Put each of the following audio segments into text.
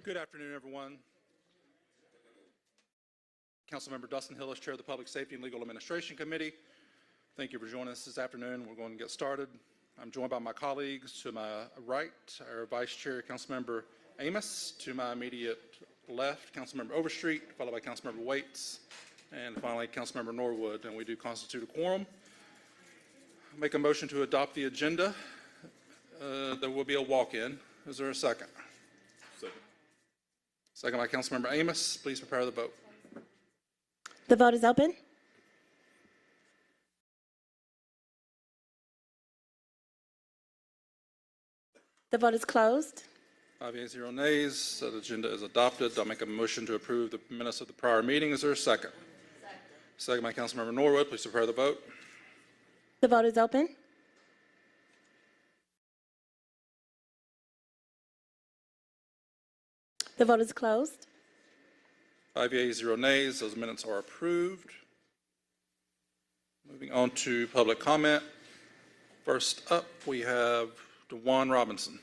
Good afternoon, everyone. Councilmember Dustin Hill is Chair of the Public Safety and Legal Administration Committee. Thank you for joining us this afternoon. We're going to get started. I'm joined by my colleagues. To my right, our Vice Chair, Councilmember Amos. To my immediate left, Councilmember Overstreet, followed by Councilmember Waits, and finally, Councilmember Norwood. And we do constitute a quorum. Make a motion to adopt the agenda. There will be a walk-in. Is there a second? Second by Councilmember Amos. Please prepare the vote. The vote is open. The vote is closed. 5 yeas, 0 nays. That agenda is adopted. I'll make a motion to approve the minutes of the prior meeting. Is there a second? Second by Councilmember Norwood. Please prepare the vote. The vote is open. The vote is closed. 5 yeas, 0 nays. Those minutes are approved. Moving on to public comment. First up, we have DeJuan Robinson.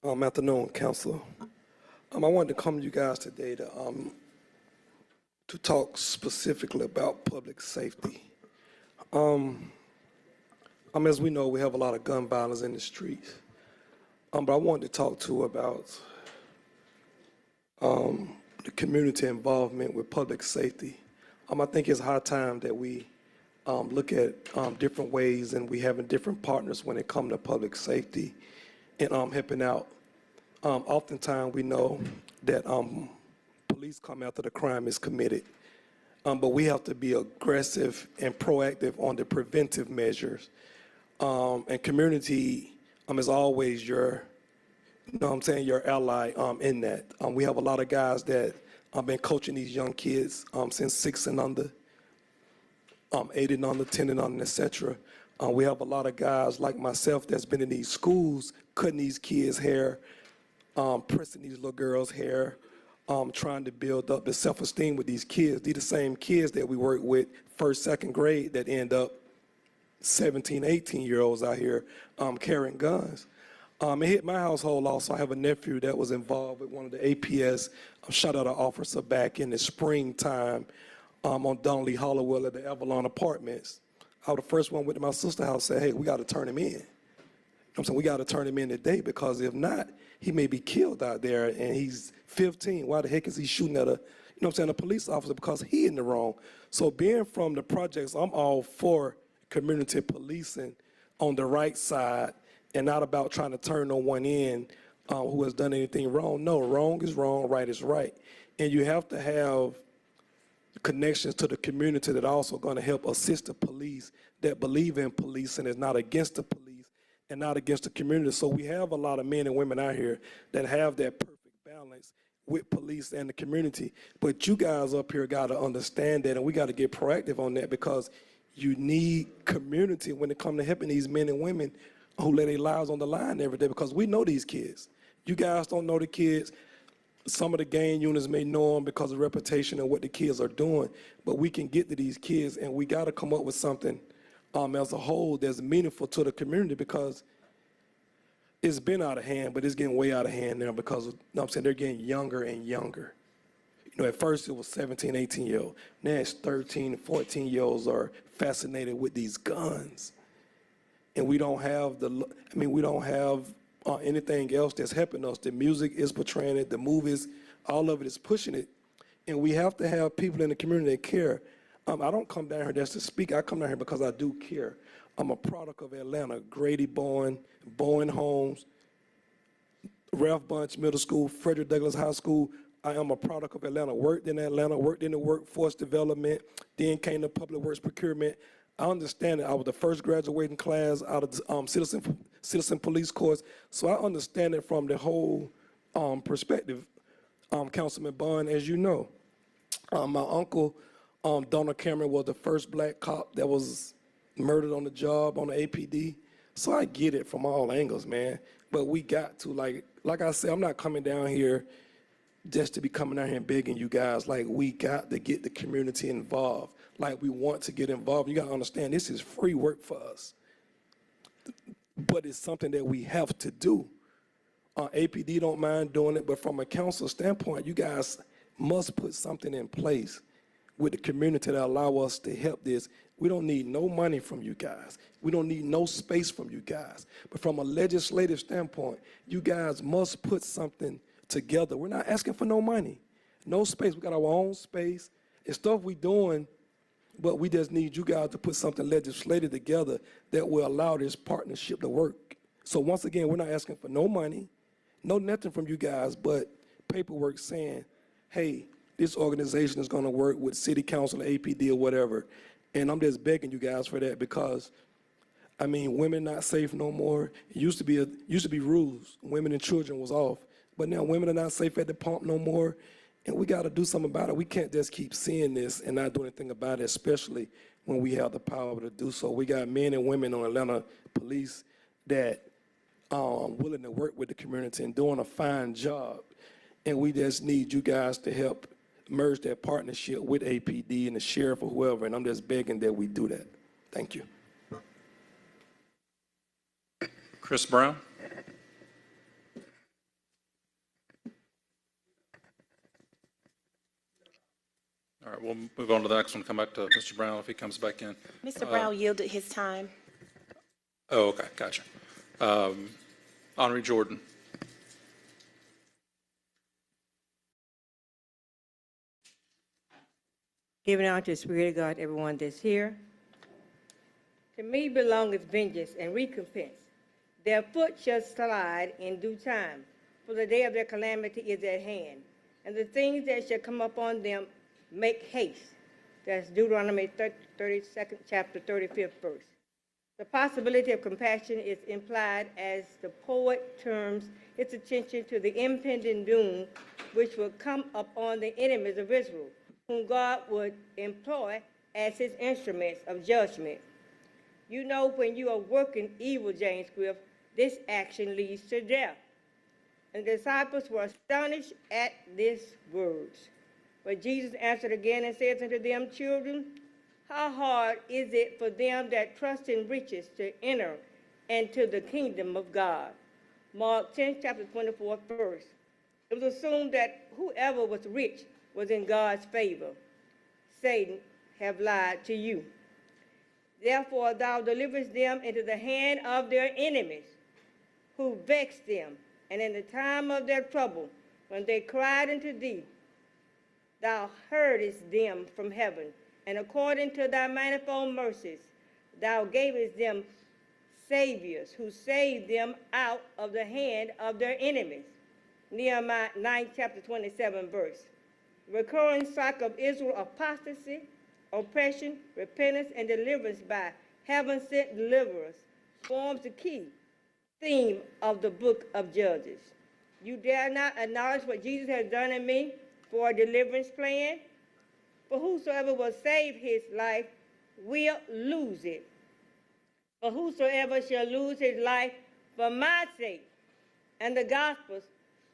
Afternoon, Council. I wanted to come to you guys today to talk specifically about public safety. As we know, we have a lot of gun violence in the streets. But I wanted to talk too about the community involvement with public safety. I think it's high time that we look at different ways, and we having different partners when it comes to public safety and helping out. Oftentimes we know that police come after the crime is committed, but we have to be aggressive and proactive on the preventive measures. And community is always your, your ally in that. We have a lot of guys that have been coaching these young kids since 6 and under, 8 and under, 10 and under, etc. We have a lot of guys like myself that's been in these schools, cutting these kids' hair, pressing these little girls' hair, trying to build up the self-esteem with these kids. These are the same kids that we work with first, second grade that end up 17, 18-year-olds out here carrying guns. It hit my household also. I have a nephew that was involved with one of the APS shot at an officer back in the springtime on Donnelly Hollowell at the Avalon Apartments. I was the first one went to my sister's house and said, hey, we got to turn him in. I'm saying we got to turn him in today, because if not, he may be killed out there, and he's 15. Why the heck is he shooting at a police officer? Because he in the wrong. So being from the projects, I'm all for community policing on the right side and not about trying to turn no one in who has done anything wrong. No, wrong is wrong, right is right. And you have to have connections to the community that are also going to help assist the police, that believe in police and is not against the police and not against the community. So we have a lot of men and women out here that have that perfect balance with police and the community. But you guys up here got to understand that, and we got to get proactive on that, because you need community when it comes to helping these men and women who lay their lives on the line every day, because we know these kids. You guys don't know the kids. Some of the gang units may know them because of reputation and what the kids are doing, but we can get to these kids, and we got to come up with something as a whole that's meaningful to the community, because it's been out of hand, but it's getting way out of hand now, because they're getting younger and younger. At first it was 17, 18-year-olds. Now it's 13 and 14-year-olds are fascinated with these guns. And we don't have anything else that's helping us. The music is portraying it, the movies, all of it is pushing it. And we have to have people in the community that care. I don't come down here just to speak. I come down here because I do care. I'm a product of Atlanta, Grady Bowen, Bowen Homes, Ralph Bunch Middle School, Frederick Douglass High School. I am a product of Atlanta, worked in Atlanta, worked in the workforce development, then came to public works procurement. I understand that I was the first graduating class out of the citizen police course, so I understand it from the whole perspective. Councilman Bond, as you know, my uncle, Donald Cameron, was the first black cop that was murdered on the job on the APD. So I get it from all angles, man. But we got to, like I said, I'm not coming down here just to be coming out here and begging you guys, like, we got to get the community involved. Like, we want to get involved. You got to understand, this is free work for us. But it's something that we have to do. APD don't mind doing it, but from a council standpoint, you guys must put something in place with the community that allow us to help this. We don't need no money from you guys. We don't need no space from you guys. But from a legislative standpoint, you guys must put something together. We're not asking for no money, no space. We got our own space. It's stuff we doing, but we just need you guys to put something legislative together that will allow this partnership to work. So once again, we're not asking for no money, no nothing from you guys, but paperwork saying, hey, this organization is going to work with city council, APD, or whatever. And I'm just begging you guys for that because, I mean, women not safe no more. It used to be rules. Women and children was off. But now women are not safe at the pump no more. And we got to do something about it. We can't just keep seeing this and not do anything about it, especially when we have the power to do so. We got men and women on Atlanta police that willing to work with the community and doing a fine job. And we just need you guys to help merge that partnership with APD and the sheriff or whoever. And I'm just begging that we do that. Thank you. Chris Brown. All right, we'll move on to the next one. Come back to Mr. Brown if he comes back in. Mr. Brown yielded his time. Oh, okay, gotcha. Honoree Jordan. Giving out to the Spirit of God, everyone that's here. To me belongeth vengeance and recompense. Their foot shall slide in due time, for the day of their calamity is at hand. And the things that shall come upon them make haste. That's Deuteronomy 32nd chapter, 35th verse. The possibility of compassion is implied as the poet turns its attention to the impending doom which will come upon the enemies of Israel, whom God would employ as his instruments of judgment. You know, when you are working evil, James Swift, this action leads to death. And the disciples were astonished at these words. But Jesus answered again and said unto them, Children, how hard is it for them that trust in riches to enter into the kingdom of God? Mark 10, chapter 24, verse. It was assumed that whoever was rich was in God's favor. Satan have lied to you. Therefore thou deliverest them into the hand of their enemies, who vexed them, and in the time of their trouble, when they cried unto thee, thou heardest them from heaven, and according to thy manifold mercies, thou gavest them saviors who saved them out of the hand of their enemies. Nehemiah 9, chapter 27, verse. The recurring cycle of Israel apostasy, oppression, repentance, and deliverance by heaven-sent deliverers forms the key theme of the book of Judges. You dare not acknowledge what Jesus has done in me for a deliverance plan? For whosoever will save his life will lose it. But whosoever shall lose his life for my sake and the gospel's,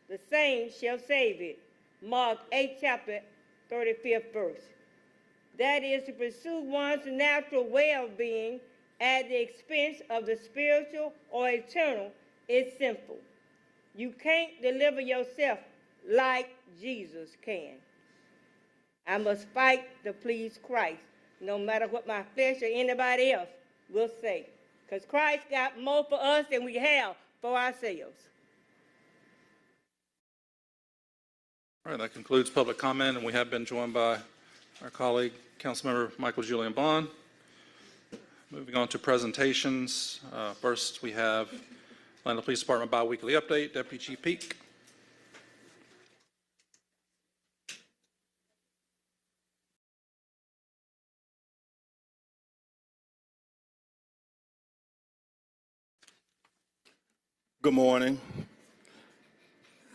the same shall save it. Mark 8, chapter 35th verse. That is to pursue one's natural well-being at the expense of the spiritual or eternal is sinful. You can't deliver yourself like Jesus can. I must fight to please Christ, no matter what my flesh or anybody else will say. Because Christ got more for us than we have for ourselves. All right, that concludes public comment, and we have been joined by our colleague, Councilmember Michael Julian Bond. Moving on to presentations. First, we have Atlanta Police Department Biweekly Update, Deputy Chief Peak. Good morning.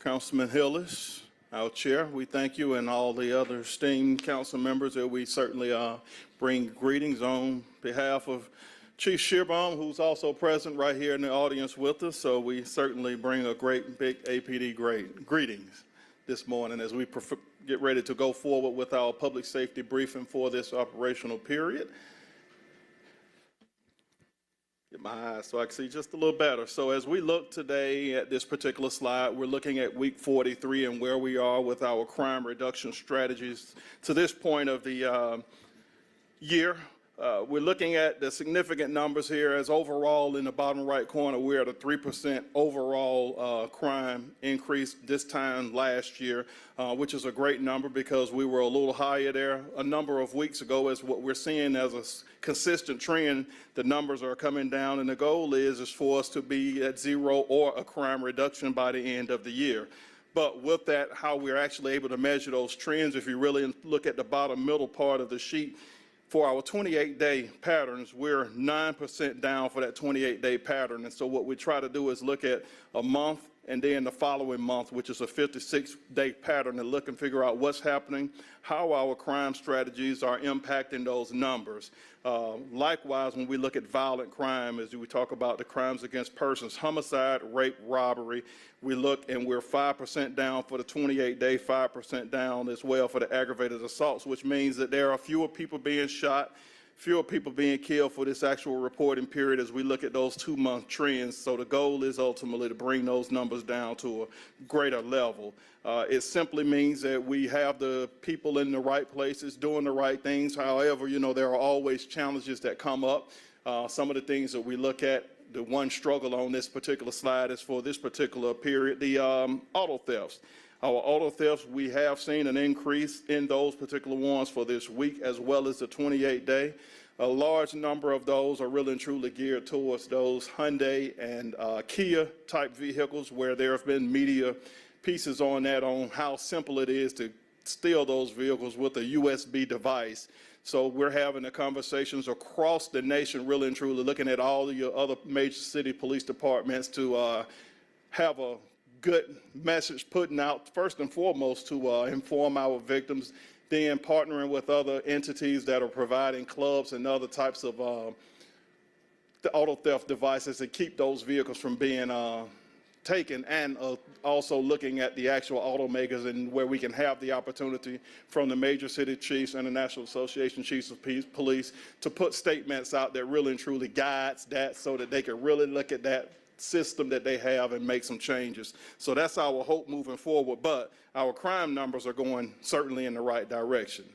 Councilman Hillis, our chair, we thank you and all the other esteemed council members that we certainly bring greetings on behalf of Chief Shearbaum, who's also present right here in the audience with us. So we certainly bring a great big APD greetings. this morning as we get ready to go forward with our public safety briefing for this operational period. Get my eyes so I can see just a little better. So as we look today at this particular slide, we're looking at week 43 and where we are with our crime reduction strategies to this point of the year. We're looking at the significant numbers here as overall in the bottom right corner, we're at a 3% overall crime increase this time last year, which is a great number because we were a little higher there a number of weeks ago. As what we're seeing as a consistent trend, the numbers are coming down, and the goal is for us to be at 0 or a crime reduction by the end of the year. But with that, how we're actually able to measure those trends, if you really look at the bottom middle part of the sheet, for our 28-day patterns, we're 9% down for that 28-day pattern. And so what we try to do is look at a month and then the following month, which is a 56-day pattern, and look and figure out what's happening, how our crime strategies are impacting those numbers. Likewise, when we look at violent crime, as we talk about the crimes against persons, homicide, rape, robbery, we look and we're 5% down for the 28-day, 5% down as well for the aggravated assaults, which means that there are fewer people being shot, fewer people being killed for this actual reporting period as we look at those 2-month trends. So the goal is ultimately to bring those numbers down to a greater level. It simply means that we have the people in the right places doing the right things. However, you know, there are always challenges that come up. Some of the things that we look at, the one struggle on this particular slide is for this particular period, the auto thefts. Our auto thefts, we have seen an increase in those particular ones for this week as well as the 28-day. A large number of those are really and truly geared towards those Hyundai and Kia type vehicles where there have been media pieces on that on how simple it is to steal those vehicles with a USB device. So we're having the conversations across the nation really and truly looking at all of your other major city police departments to have a good message putting out, first and foremost, to inform our victims, then partnering with other entities that are providing clubs and other types of the auto theft devices to keep those vehicles from being taken, and also looking at the actual automakers and where we can have the opportunity from the major city chiefs and the National Association Chiefs of Police to put statements out that really and truly guides that so that they can really look at that system that they have and make some changes. So that's our hope moving forward, but our crime numbers are going certainly in the right direction.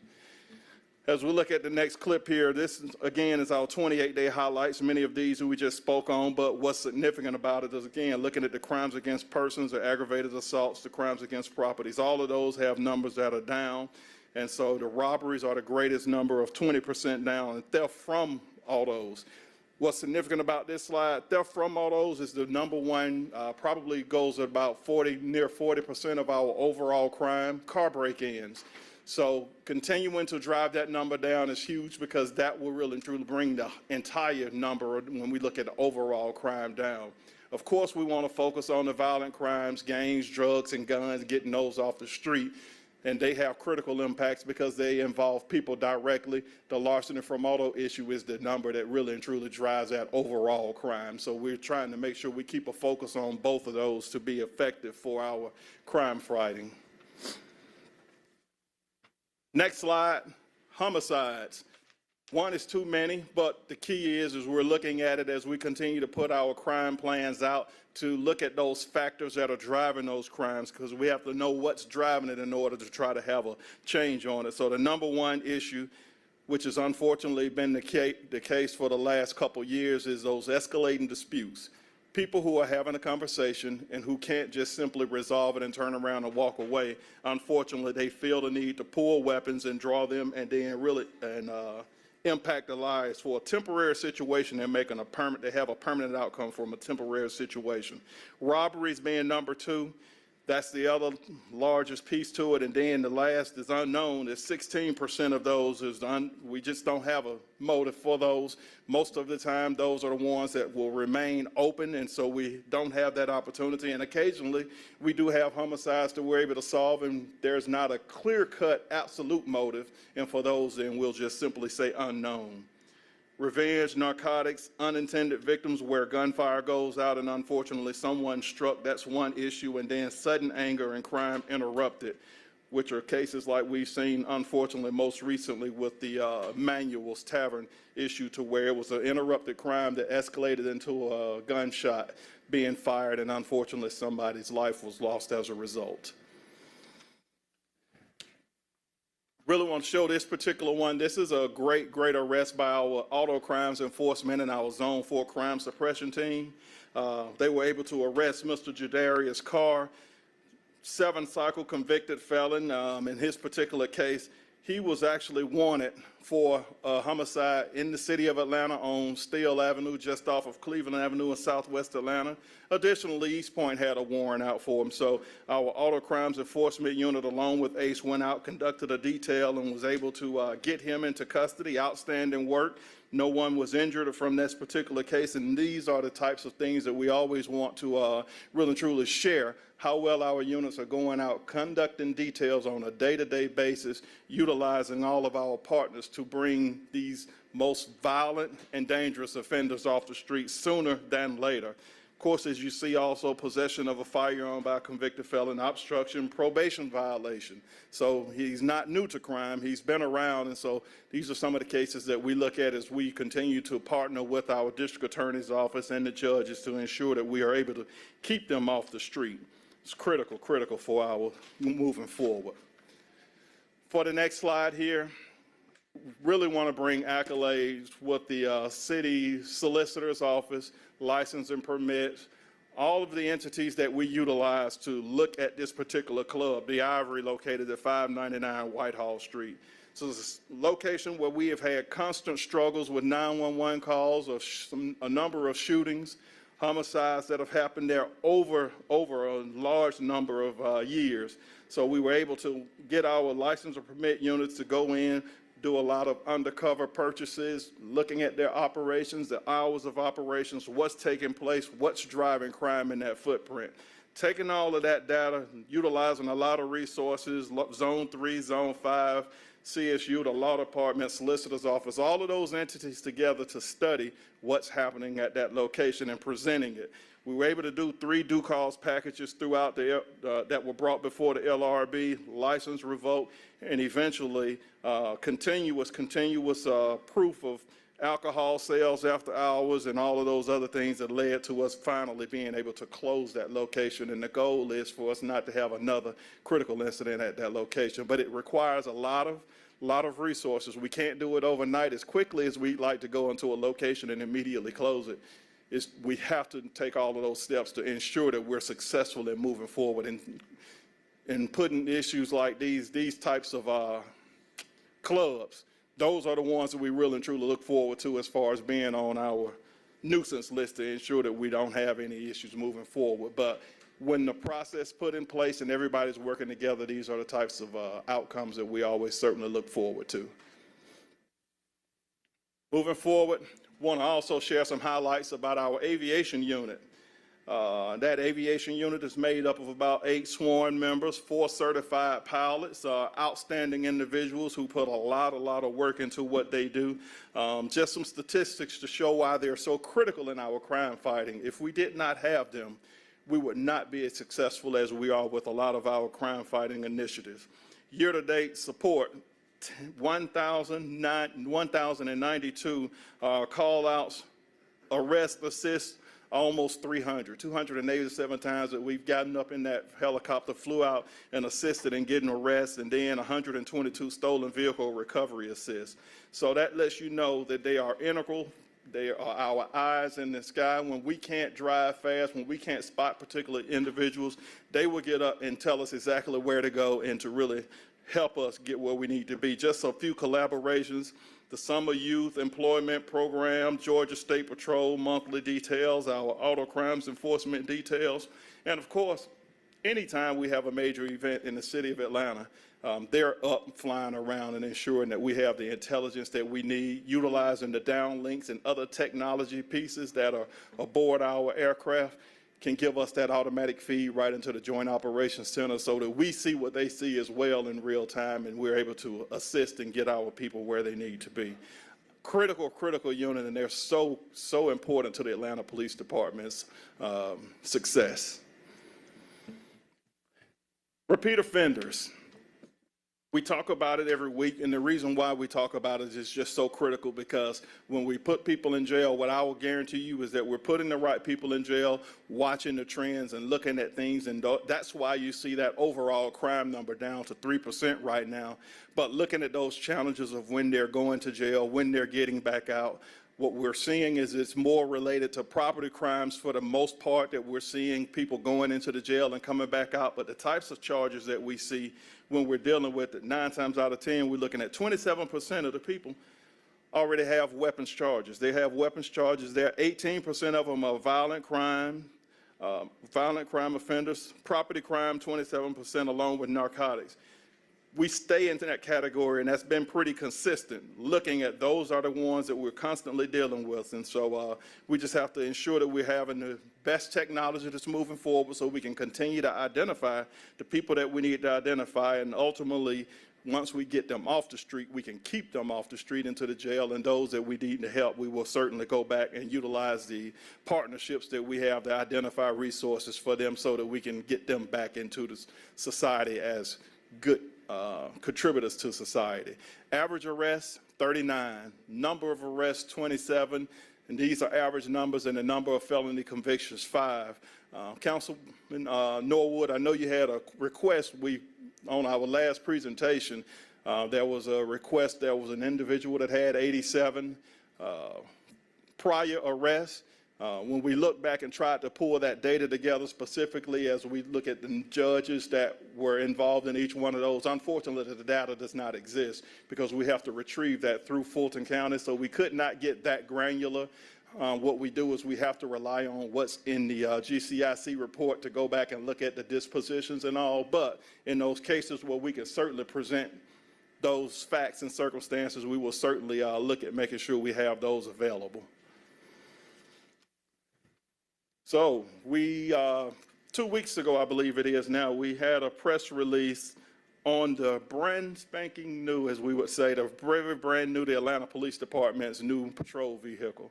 As we look at the next clip here, this again is our 28-day highlights, many of these we just spoke on, but what's significant about it is again looking at the crimes against persons, the aggravated assaults, the crimes against properties. All of those have numbers that are down, and so the robberies are the greatest number of 20% down, and theft from autos. What's significant about this slide, theft from autos is the number one, probably goes at about near 40% of our overall crime, car break-ins. So continuing to drive that number down is huge because that will really and truly bring the entire number when we look at the overall crime down. Of course, we want to focus on the violent crimes, gangs, drugs, and guns, getting those off the street. And they have critical impacts because they involve people directly. The larceny from auto issue is the number that really and truly drives that overall crime. So we're trying to make sure we keep a focus on both of those to be effective for our crime fighting. Next slide, homicides. One is too many, but the key is we're looking at it as we continue to put our crime plans out to look at those factors that are driving those crimes, because we have to know what's driving it in order to try to have a change on it. So the number one issue, which has unfortunately been the case for the last couple years, is those escalating disputes. People who are having a conversation and who can't just simply resolve it and turn around and walk away. Unfortunately, they feel the need to pull weapons and draw them and then really impact their lives for a temporary situation and making they have a permanent outcome from a temporary situation. Robberies being number two, that's the other largest piece to it. And then the last is unknown. Is 16% of those we just don't have a motive for those. Most of the time, those are the ones that will remain open, and so we don't have that opportunity. And occasionally, we do have homicides that we're able to solve, and there's not a clear-cut absolute motive. And for those, then we'll just simply say unknown. revenge, narcotics, unintended victims where gunfire goes out and unfortunately someone struck, that's one issue, and then sudden anger and crime interrupted, which are cases like we've seen unfortunately most recently with the Manuel's Tavern issue, to where it was an interrupted crime that escalated into a gunshot being fired, and unfortunately somebody's life was lost as a result. Really want to show this particular one. This is a great arrest by our auto crimes enforcement and our Zone 4 crime suppression team. They were able to arrest Mr. Jadarius Carr, 7-cycle convicted felon. In his particular case, he was actually wanted for a homicide in the city of Atlanta on Steele Avenue, just off of Cleveland Avenue in southwest Atlanta. Additionally, East Point had a warrant out for him. So our auto crimes enforcement unit, along with ACE, went out, conducted a detail, and was able to get him into custody. Outstanding work. No one was injured from this particular case, and these are the types of things that we always want to really truly share, how well our units are going out, conducting details on a day-to-day basis, utilizing all of our partners to bring these most violent and dangerous offenders off the street sooner than later. Of course, as you see, also possession of a firearm by a convicted felon, obstruction, probation violation. So he's not new to crime, he's been around, and so these are some of the cases that we look at as we continue to partner with our district attorney's office and the judges to ensure that we are able to keep them off the street. It's critical for our moving forward. For the next slide here, really want to bring accolades with the city solicitor's office, license and permits, all of the entities that we utilize to look at this particular club, the Ivory, located at 599 Whitehall Street. So it's a location where we have had constant struggles with 911 calls of a number of shootings, homicides that have happened there over a large number of years. So we were able to get our license and permit units to go in, do a lot of undercover purchases, looking at their operations, the hours of operations, what's taking place, what's driving crime in that footprint. Taking all of that data, utilizing a lot of resources, Zone 3, Zone 5, CSU, the law department, solicitor's office, all of those entities together to study what's happening at that location and presenting it. We were able to do 3 due cause packages throughout that were brought before the LRB, license revoked, and eventually continuous proof of alcohol sales after hours and all of those other things that led to us finally being able to close that location. And the goal is for us not to have another critical incident at that location, but it requires a lot of resources. We can't do it overnight as quickly as we'd like to go into a location and immediately close it. We have to take all of those steps to ensure that we're successful in moving forward and putting issues like these types of clubs. Those are the ones that we really and truly look forward to as far as being on our nuisance list to ensure that we don't have any issues moving forward. But when the process put in place and everybody's working together, these are the types of outcomes that we always certainly look forward to. Moving forward, want to also share some highlights about our aviation unit. That aviation unit is made up of about 8 sworn members, 4 certified pilots, outstanding individuals who put a lot of work into what they do. Just some statistics to show why they're so critical in our crime fighting. If we did not have them, we would not be as successful as we are with a lot of our crime fighting initiatives. Year-to-date support, 1,092 call-outs, arrest, assist, almost 287 times that we've gotten up in that helicopter, flew out and assisted in getting arrests, and then 122 stolen vehicle recovery assists. So that lets you know that they are integral. They are our eyes in the sky. When we can't drive fast, when we can't spot particular individuals, they will get up and tell us exactly where to go and to really help us get where we need to be. Just a few collaborations: the Summer Youth Employment Program, Georgia State Patrol monthly details, our auto crimes enforcement details, and of course, anytime we have a major event in the city of Atlanta, they're up flying around and ensuring that we have the intelligence that we need, utilizing the downlinks and other technology pieces that are aboard our aircraft, can give us that automatic feed right into the Joint Operations Center so that we see what they see as well in real time, and we're able to assist and get our people where they need to be. critical unit, and they're so important to the Atlanta Police Department's success. Repeat offenders. We talk about it every week, and the reason why we talk about it is just so critical, because when we put people in jail, what I will guarantee you is that we're putting the right people in jail, watching the trends and looking at things, and that's why you see that overall crime number down to 3% right now. But looking at those challenges of when they're going to jail, when they're getting back out, what we're seeing is it's more related to property crimes for the most part, that we're seeing people going into the jail and coming back out. But the types of charges that we see when we're dealing with it, 9 times out of 10, we're looking at 27% of the people already have weapons charges. They have weapons charges there. 18% of them are violent crime offenders, property crime, 27%, along with narcotics. We stay into that category, and that's been pretty consistent. Looking at those are the ones that we're constantly dealing with, and so we just have to ensure that we're having the best technology that's moving forward, so we can continue to identify the people that we need to identify, and ultimately, once we get them off the street, we can keep them off the street into the jail, and those that we need to help, we will certainly go back and utilize the partnerships that we have to identify resources for them so that we can get them back into the society as good contributors to society. Average arrests, 39. Number of arrests, 27. And these are average numbers, and the number of felony convictions, 5. Councilman Norwood, I know you had a request. On our last presentation, there was a request. There was an individual that had 87 prior arrests. When we look back and tried to pull that data together, specifically as we look at the judges that were involved in each one of those, unfortunately the data does not exist, because we have to retrieve that through Fulton County, so we could not get that granular. What we do is we have to rely on what's in the GCIC report to go back and look at the dispositions and all, but in those cases where we can certainly present those facts and circumstances, we will certainly look at making sure we have those available. So we, 2 weeks ago, I believe it is now, we had a press release on the brand spanking new, as we would say, the very brand new, the Atlanta Police Department's new patrol vehicle.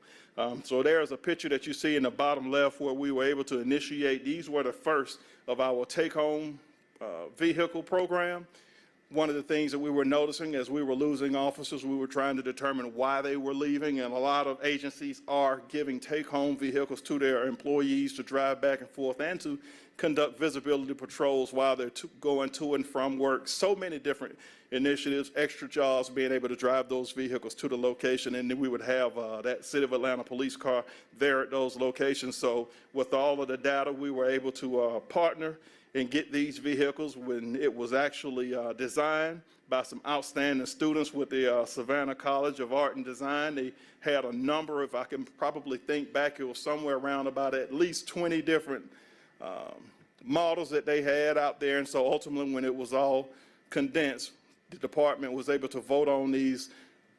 So there's a picture that you see in the bottom left where we were able to initiate. These were the first of our take-home vehicle program. One of the things that we were noticing as we were losing officers, we were trying to determine why they were leaving, and a lot of agencies are giving take-home vehicles to their employees to drive back and forth and to conduct visibility patrols while they're going to and from work. So many different initiatives, extra jobs, being able to drive those vehicles to the location, and then we would have that City of Atlanta police car there at those locations. So with all of the data, we were able to partner and get these vehicles when it was actually designed by some outstanding students with the Savannah College of Art and Design. They had a number, if I can probably think back, it was somewhere around about at least 20 different models that they had out there. And so ultimately, when it was all condensed, the department was able to vote on these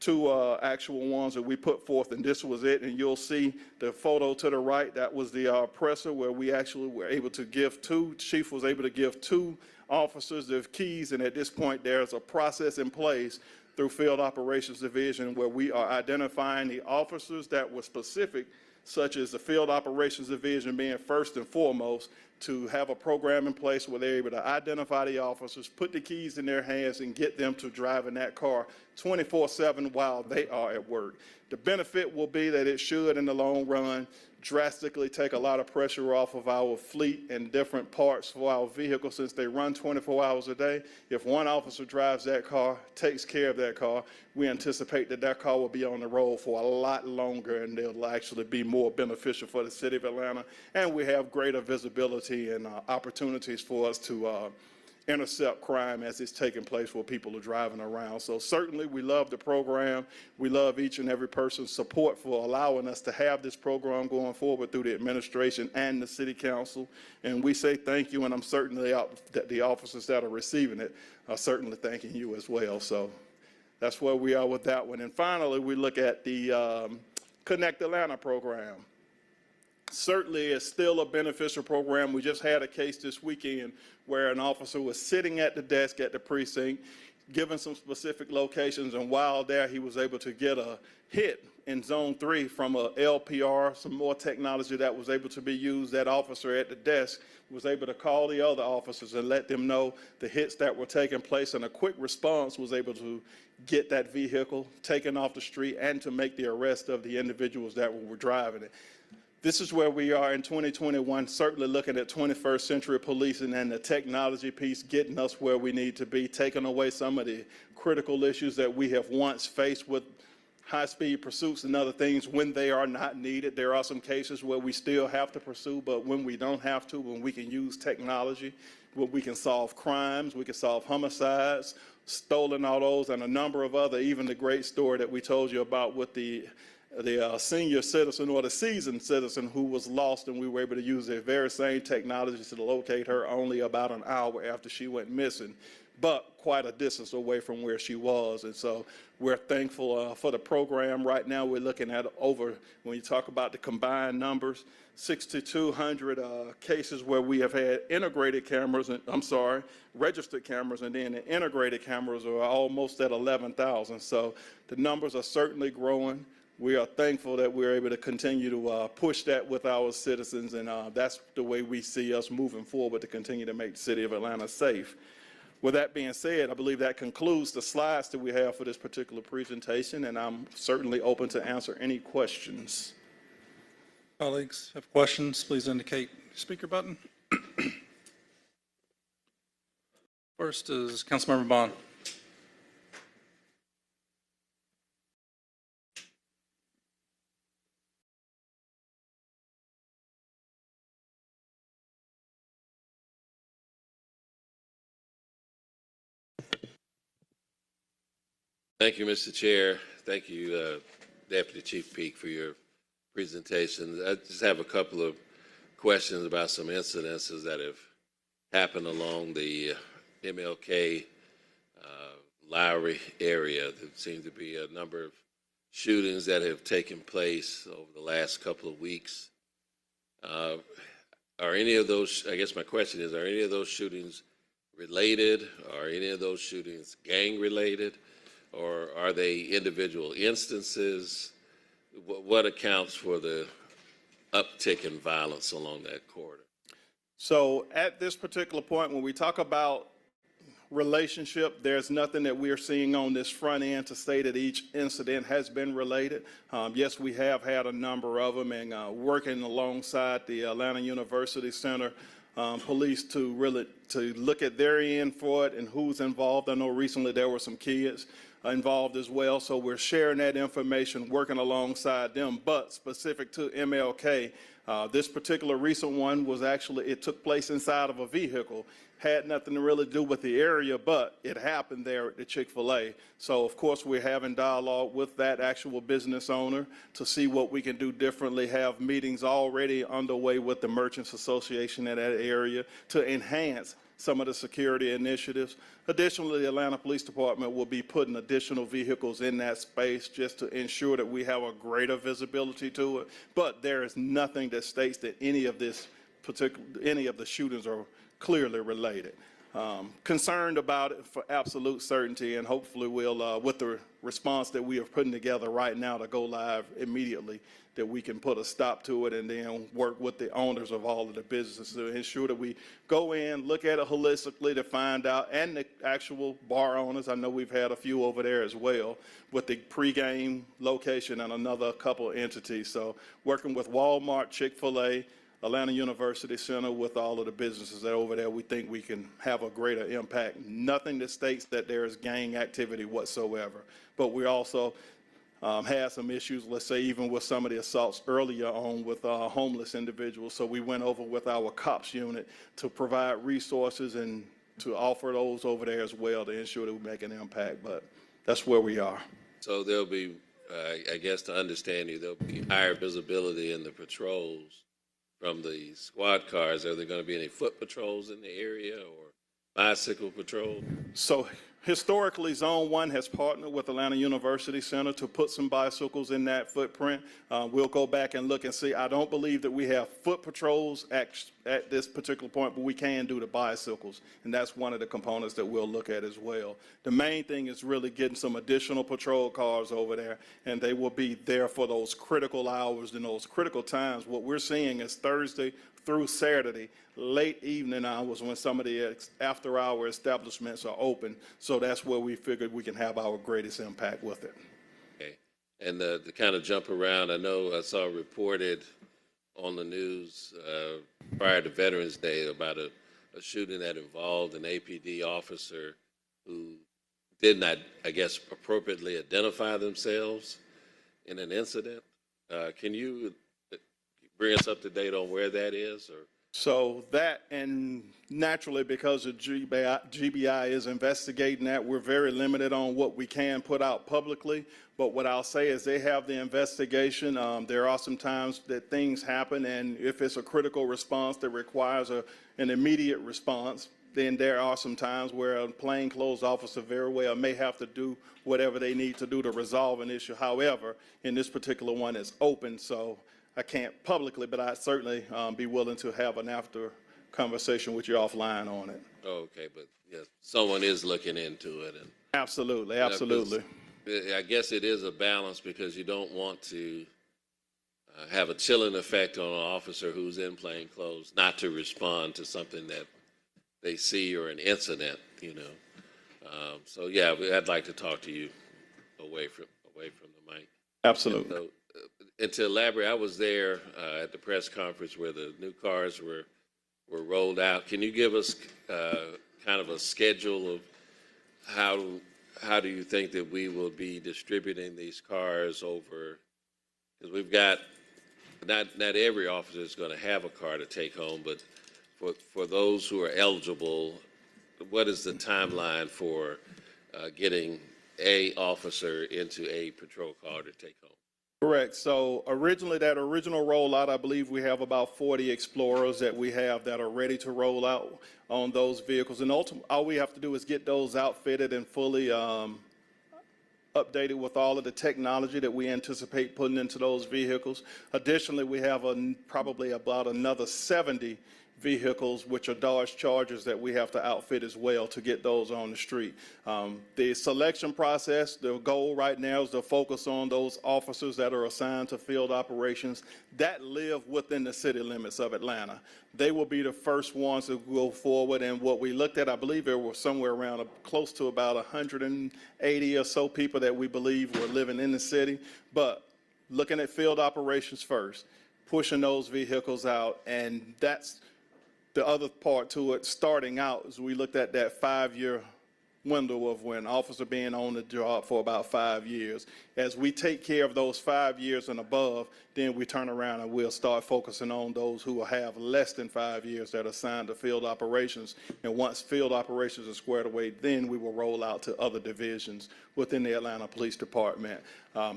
2 actual ones that we put forth, and this was it. And you'll see the photo to the right, that was the presser where we actually were able to give 2, Chief was able to give 2 officers their keys, and at this point there's a process in place through Field Operations Division where we are identifying the officers that were specific, such as the Field Operations Division being first and foremost, to have a program in place where they're able to identify the officers, put the keys in their hands, and get them to drive in that car 24/7 while they are at work. The benefit will be that it should, in the long run, drastically take a lot of pressure off of our fleet and different parts for our vehicles, since they run 24 hours a day. If one officer drives that car, takes care of that car, we anticipate that that car will be on the road for a lot longer, and it'll actually be more beneficial for the City of Atlanta. And we have greater visibility and opportunities for us to intercept crime as it's taking place where people are driving around. So certainly we love the program. We love each and every person's support for allowing us to have this program going forward through the administration and the City Council. And we say thank you, and I'm certainly that the officers that are receiving it are certainly thanking you as well. So that's where we are with that one. And finally, we look at the Connect Atlanta program. Certainly it's still a beneficial program. We just had a case this weekend where an officer was sitting at the desk at the precinct. given some specific locations, and while there, he was able to get a hit in Zone 3 from a LPR, some more technology that was able to be used. That officer at the desk was able to call the other officers and let them know the hits that were taking place, and a quick response was able to get that vehicle taken off the street and to make the arrest of the individuals that were driving it. This is where we are in 2021, certainly looking at 21st century policing and the technology piece getting us where we need to be, taking away some of the critical issues that we have once faced with high-speed pursuits and other things when they are not needed. There are some cases where we still have to pursue, but when we don't have to, when we can use technology, when we can solve crimes, we can solve homicides, stolen autos, and a number of other, even the great story that we told you about with the senior citizen or the seasoned citizen who was lost, and we were able to use the very same technology to locate her only about an hour after she went missing, but quite a distance away from where she was. And so we're thankful for the program. Right now we're looking at over, when you talk about the combined numbers, 6,200 cases where we have had integrated cameras, registered cameras, and then the integrated cameras are almost at 11,000. So the numbers are certainly growing. We are thankful that we're able to continue to push that with our citizens, and that's the way we see us moving forward to continue to make the city of Atlanta safe. With that being said, I believe that concludes the slides that we have for this particular presentation, and I'm certainly open to answer any questions. Colleagues, have questions, please indicate speaker button. First is Councilmember Bond. Thank you, Mr. Chair. Thank you, Deputy Chief Peak, for your presentation. I just have a couple of questions about some incidences that have happened along the MLK Lowry area. There seem to be a number of shootings that have taken place over the last couple of weeks. Are any of those, I guess my question is, are any of those shootings related? Are any of those shootings gang related? Or are they individual instances? What accounts for the uptick in violence along that corridor? So at this particular point, when we talk about relationship, there's nothing that we're seeing on this front end to say that each incident has been related. Yes, we have had a number of them, and working alongside the Atlanta University Center police to look at their end for it and who's involved. I know recently there were some kids involved as well, so we're sharing that information, working alongside them. But specific to MLK, this particular recent one was actually, it took place inside of a vehicle. Had nothing to really do with the area, but it happened there at the Chick-fil-A. So of course we're having dialogue with that actual business owner to see what we can do differently, have meetings already underway with the Merchants Association in that area to enhance some of the security initiatives. Additionally, the Atlanta Police Department will be putting additional vehicles in that space just to ensure that we have a greater visibility to it. But there is nothing that states that any of the shootings are clearly related. Concerned about it for absolute certainty, and hopefully we'll, with the response that we are putting together right now to go live immediately, that we can put a stop to it and then work with the owners of all of the businesses to ensure that we go in, look at it holistically to find out, and the actual bar owners. I know we've had a few over there as well with the pregame location and another couple of entities. So working with Walmart, Chick-fil-A, Atlanta University Center, with all of the businesses that are over there, we think we can have a greater impact. Nothing that states that there is gang activity whatsoever. But we also had some issues, let's say, even with some of the assaults earlier on with homeless individuals. So we went over with our COPS unit to provide resources and to offer those over there as well to ensure that we make an impact. But that's where we are. So there'll be, I guess to understand you, there'll be higher visibility in the patrols from the squad cars. Are there going to be any foot patrols in the area or bicycle patrol? So Historically, Zone 1 has partnered with Atlanta University Center to put some bicycles in that footprint. We'll go back and look and see. I don't believe that we have foot patrols at this particular point, but we can do the bicycles, and that's one of the components that we'll look at as well. The main thing is really getting some additional patrol cars over there, and they will be there for those critical hours and those critical times. What we're seeing is Thursday through Saturday, late evening hours when some of the after-hour establishments are open. So that's where we figured we can have our greatest impact with it. Okay. And to kind of jump around, I know I saw reported on the news prior to Veterans Day about a shooting that involved an APD officer who did not, I guess, appropriately identify themselves in an incident. Can you bring us up to date on where that is? Or So that, and naturally because the GBI is investigating that, we're very limited on what we can put out publicly. But what I'll say is they have the investigation. There are some times that things happen, and if it's a critical response that requires an immediate response, then there are some times where a plainclothes officer very well may have to do whatever they need to do to resolve an issue. However, in this particular one, it's open, so I can't publicly, but I'd certainly be willing to have an after conversation with you offline on it. oh, okay, but yes, someone is looking into it. And Absolutely, absolutely. I guess it is a balance because you don't want to have a chilling effect on an officer who's in plain clothes not to respond to something that they see or an incident, you know. So yeah, I'd like to talk to you away from the mic. Absolutely. So, and to elaborate, I was there at the press conference where the new cars were rolled out. Can you give us kind of a schedule of how do you think that we will be distributing these cars over? Because we've got not every officer is going to have a car to take home, but for those who are eligible, what is the timeline for getting a officer into a patrol car to take home? Correct. So originally, that original rollout, I believe we have about 40 Explorers that we have that are ready to roll out on those vehicles. And ultimately, all we have to do is get those outfitted and fully updated with all of the technology that we anticipate putting into those vehicles. Additionally, we have probably about another 70 vehicles, which are Dodge Chargers, that we have to outfit as well to get those on the street. The selection process, the goal right now is to focus on those officers that are assigned to field operations that live within the city limits of Atlanta. They will be the first ones to go forward, and what we looked at, I believe there were somewhere around close to about 180 or so people that we believe were living in the city, but looking at field operations first, pushing those vehicles out, and that's the other part to it. Starting out, as we looked at that 5-year window of when officer being on the job for about 5 years. As we take care of those 5 years and above, then we turn around and we'll start focusing on those who will have less than 5 years that are assigned to field operations. And once field operations are squared away, then we will roll out to other divisions within the Atlanta Police Department.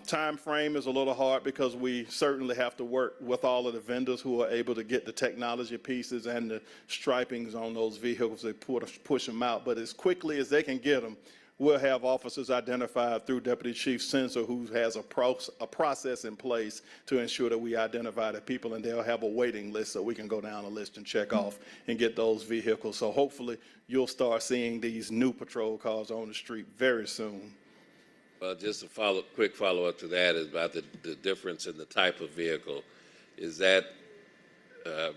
Time frame is a little hard because we certainly have to work with all of the vendors who are able to get the technology pieces and the stripings on those vehicles to push them out. But as quickly as they can get them, we'll have officers identified through Deputy Chief Sensor who has a process in place to ensure that we identify the people, and they'll have a waiting list so we can go down the list and check off and get those vehicles. So hopefully you'll start seeing these new patrol cars on the street very soon. Well, just a quick follow-up to that is about the difference in the type of vehicle. Is that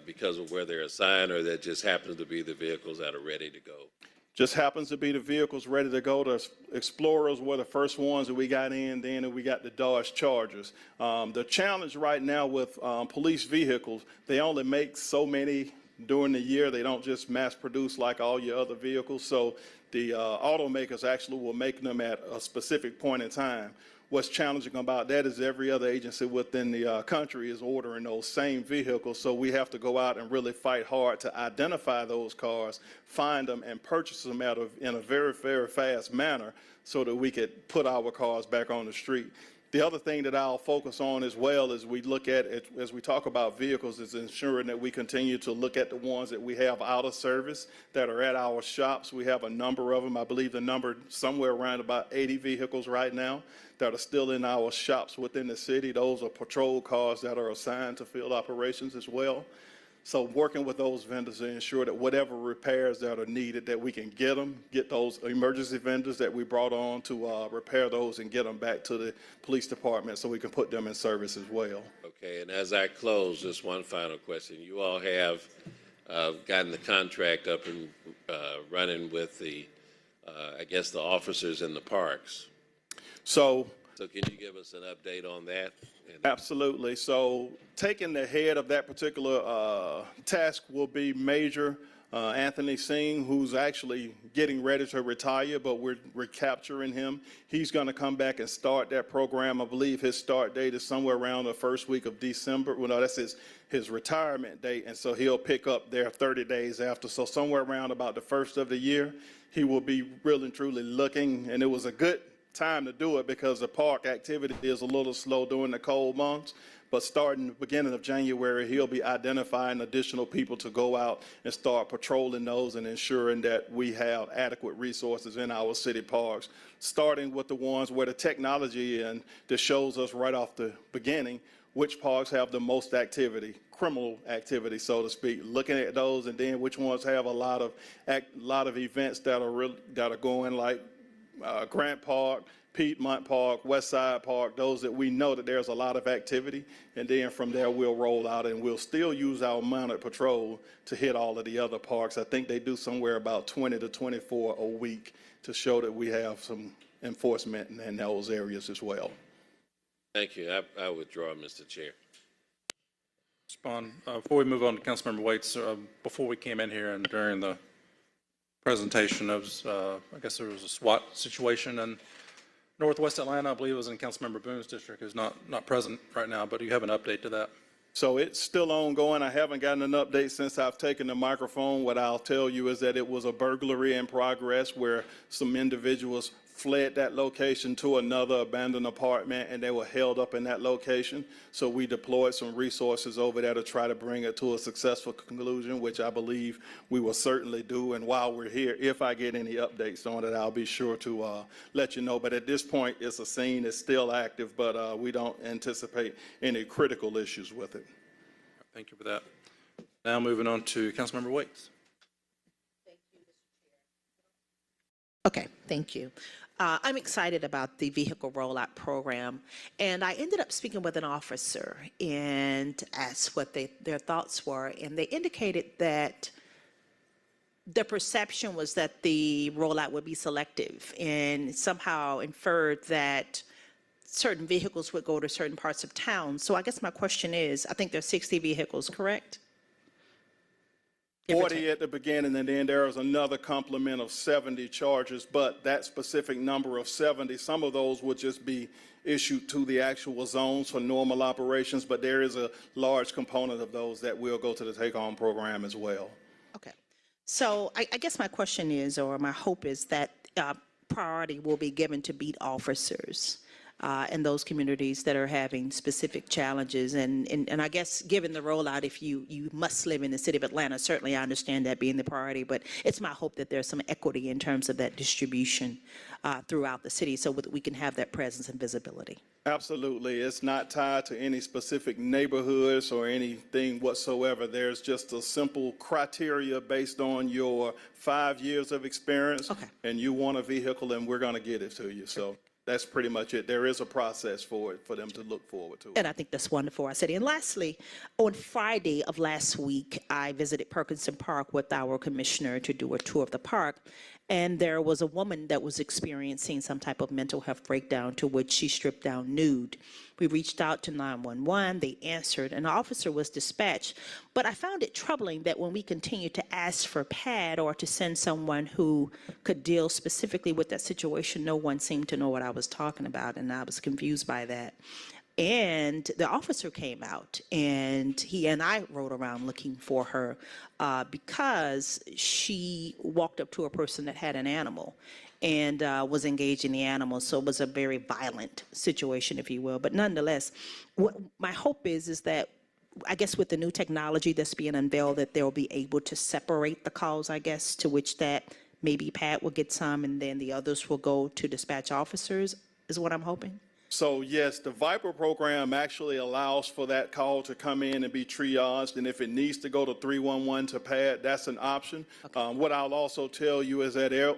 because of where they're assigned, or that just happens to be the vehicles that are ready to go? Just happens to be the vehicles ready to go. The Explorers were the first ones that we got in, then we got the Dodge Chargers. The challenge right now with police vehicles, they only make so many during the year. They don't just mass produce like all your other vehicles. So the automakers actually will make them at a specific point in time. What's challenging about that is every other agency within the country is ordering those same vehicles, so we have to go out and really fight hard to identify those cars, find them, and purchase them in a very, very fast manner so that we could put our cars back on the street. The other thing that I'll focus on as well as we look at it, as we talk about vehicles, is ensuring that we continue to look at the ones that we have out of service that are at our shops. We have a number of them. I believe the number somewhere around about 80 vehicles right now that are still in our shops within the city. Those are patrol cars that are assigned to field operations as well. So working with those vendors to ensure that whatever repairs that are needed, that we can get them, get those emergency vendors that we brought on to repair those and get them back to the police department so we can put them in service as well. Okay, and as I close, just one final question. You all have gotten the contract up and running with the, I guess, the officers in the parks. So can you give us an update on that? absolutely. So taking the head of that particular task will be Major Anthony Singh, who's actually getting ready to retire, but we're recapturing him. He's going to come back and start that program. I believe his start date is somewhere around the first week of December. Well, no, that's his retirement date, and so he'll pick up there 30 days after. So somewhere around about the first of the year, he will be really and truly looking, and it was a good time to do it because the park activity is a little slow during the cold months. But starting the beginning of January, he'll be identifying additional people to go out and start patrolling those and ensuring that we have adequate resources in our city parks, starting with the ones where the technology and that shows us right off the beginning which parks have the most activity, criminal activity, so to speak, looking at those, and then which ones have a lot of events that are going, like Grant Park, Piedmont Park, West Side Park, those that we know that there's a lot of activity, and then from there we'll roll out and we'll still use our mounted patrol to hit all of the other parks. I think they do somewhere about 20 to 24 a week to show that we have some enforcement in those areas as well. Thank you. I withdraw, Mr. Chair. Respond. Before we move on to Councilmember Waits, before we came in here and during the presentation, I guess there was a SWAT situation in Northwest Atlanta. I believe it was in Councilmember Boone's district, who's not present right now, but do you have an update to that? So it's still ongoing. I haven't gotten an update since I've taken the microphone. What I'll tell you is that it was a burglary in progress where some individuals fled that location to another abandoned apartment, and they were held up in that location. So we deployed some resources over there to try to bring it to a successful conclusion, which I believe we will certainly do. And while we're here, if I get any updates on it, I'll be sure to let you know. But at this point, it's a scene that's still active, but we don't anticipate any critical issues with it. Thank you for that. Now moving on to Councilmember Waits. Okay, thank you. I'm excited about the vehicle rollout program, and I ended up speaking with an officer and asked what their thoughts were, and they indicated that the perception was that the rollout would be selective, and somehow inferred that certain vehicles would go to certain parts of town. So I guess my question is, I think there's 60 vehicles, correct? 40 at the beginning, and then there is another complement of 70 charges, but that specific number of 70, some of those would just be issued to the actual zones for normal operations, but there is a large component of those that will go to the take-home program as well. Okay. So I guess my question is, or my hope is that priority will be given to beat officers in those communities that are having specific challenges. And I guess given the rollout, if you must live in the city of Atlanta, certainly I understand that being the priority, but it's my hope that there's some equity in terms of that distribution throughout the city so that we can have that presence and visibility. Absolutely. It's not tied to any specific neighborhoods or anything whatsoever. There's just a simple criteria based on your 5 years of experience. Okay. And you want a vehicle, and we're going to get it to you. So that's pretty much it. There is a process for it, for them to look forward to. And I think that's wonderful, our city. And lastly, on Friday of last week, I visited Perkinson Park with our commissioner to do a tour of the park. And there was a woman that was experiencing some type of mental health breakdown, to which she stripped down nude. We reached out to 911, they answered, an officer was dispatched. But I found it troubling that when we continued to ask for PAD or to send someone who could deal specifically with that situation, no one seemed to know what I was talking about, and I was confused by that. And the officer came out, and he and I rode around looking for her because she walked up to a person that had an animal. and was engaging the animals. So it was a very violent situation, if you will. But nonetheless, what my hope is that I guess with the new technology that's being unveiled, that they'll be able to separate the calls, I guess, to which that maybe Pat will get some and then the others will go to dispatch officers, is what I'm hoping. So yes, the Viper program actually allows for that call to come in and be triaged, and if it needs to go to 311 to PAD, that's an option. What I'll also tell you is that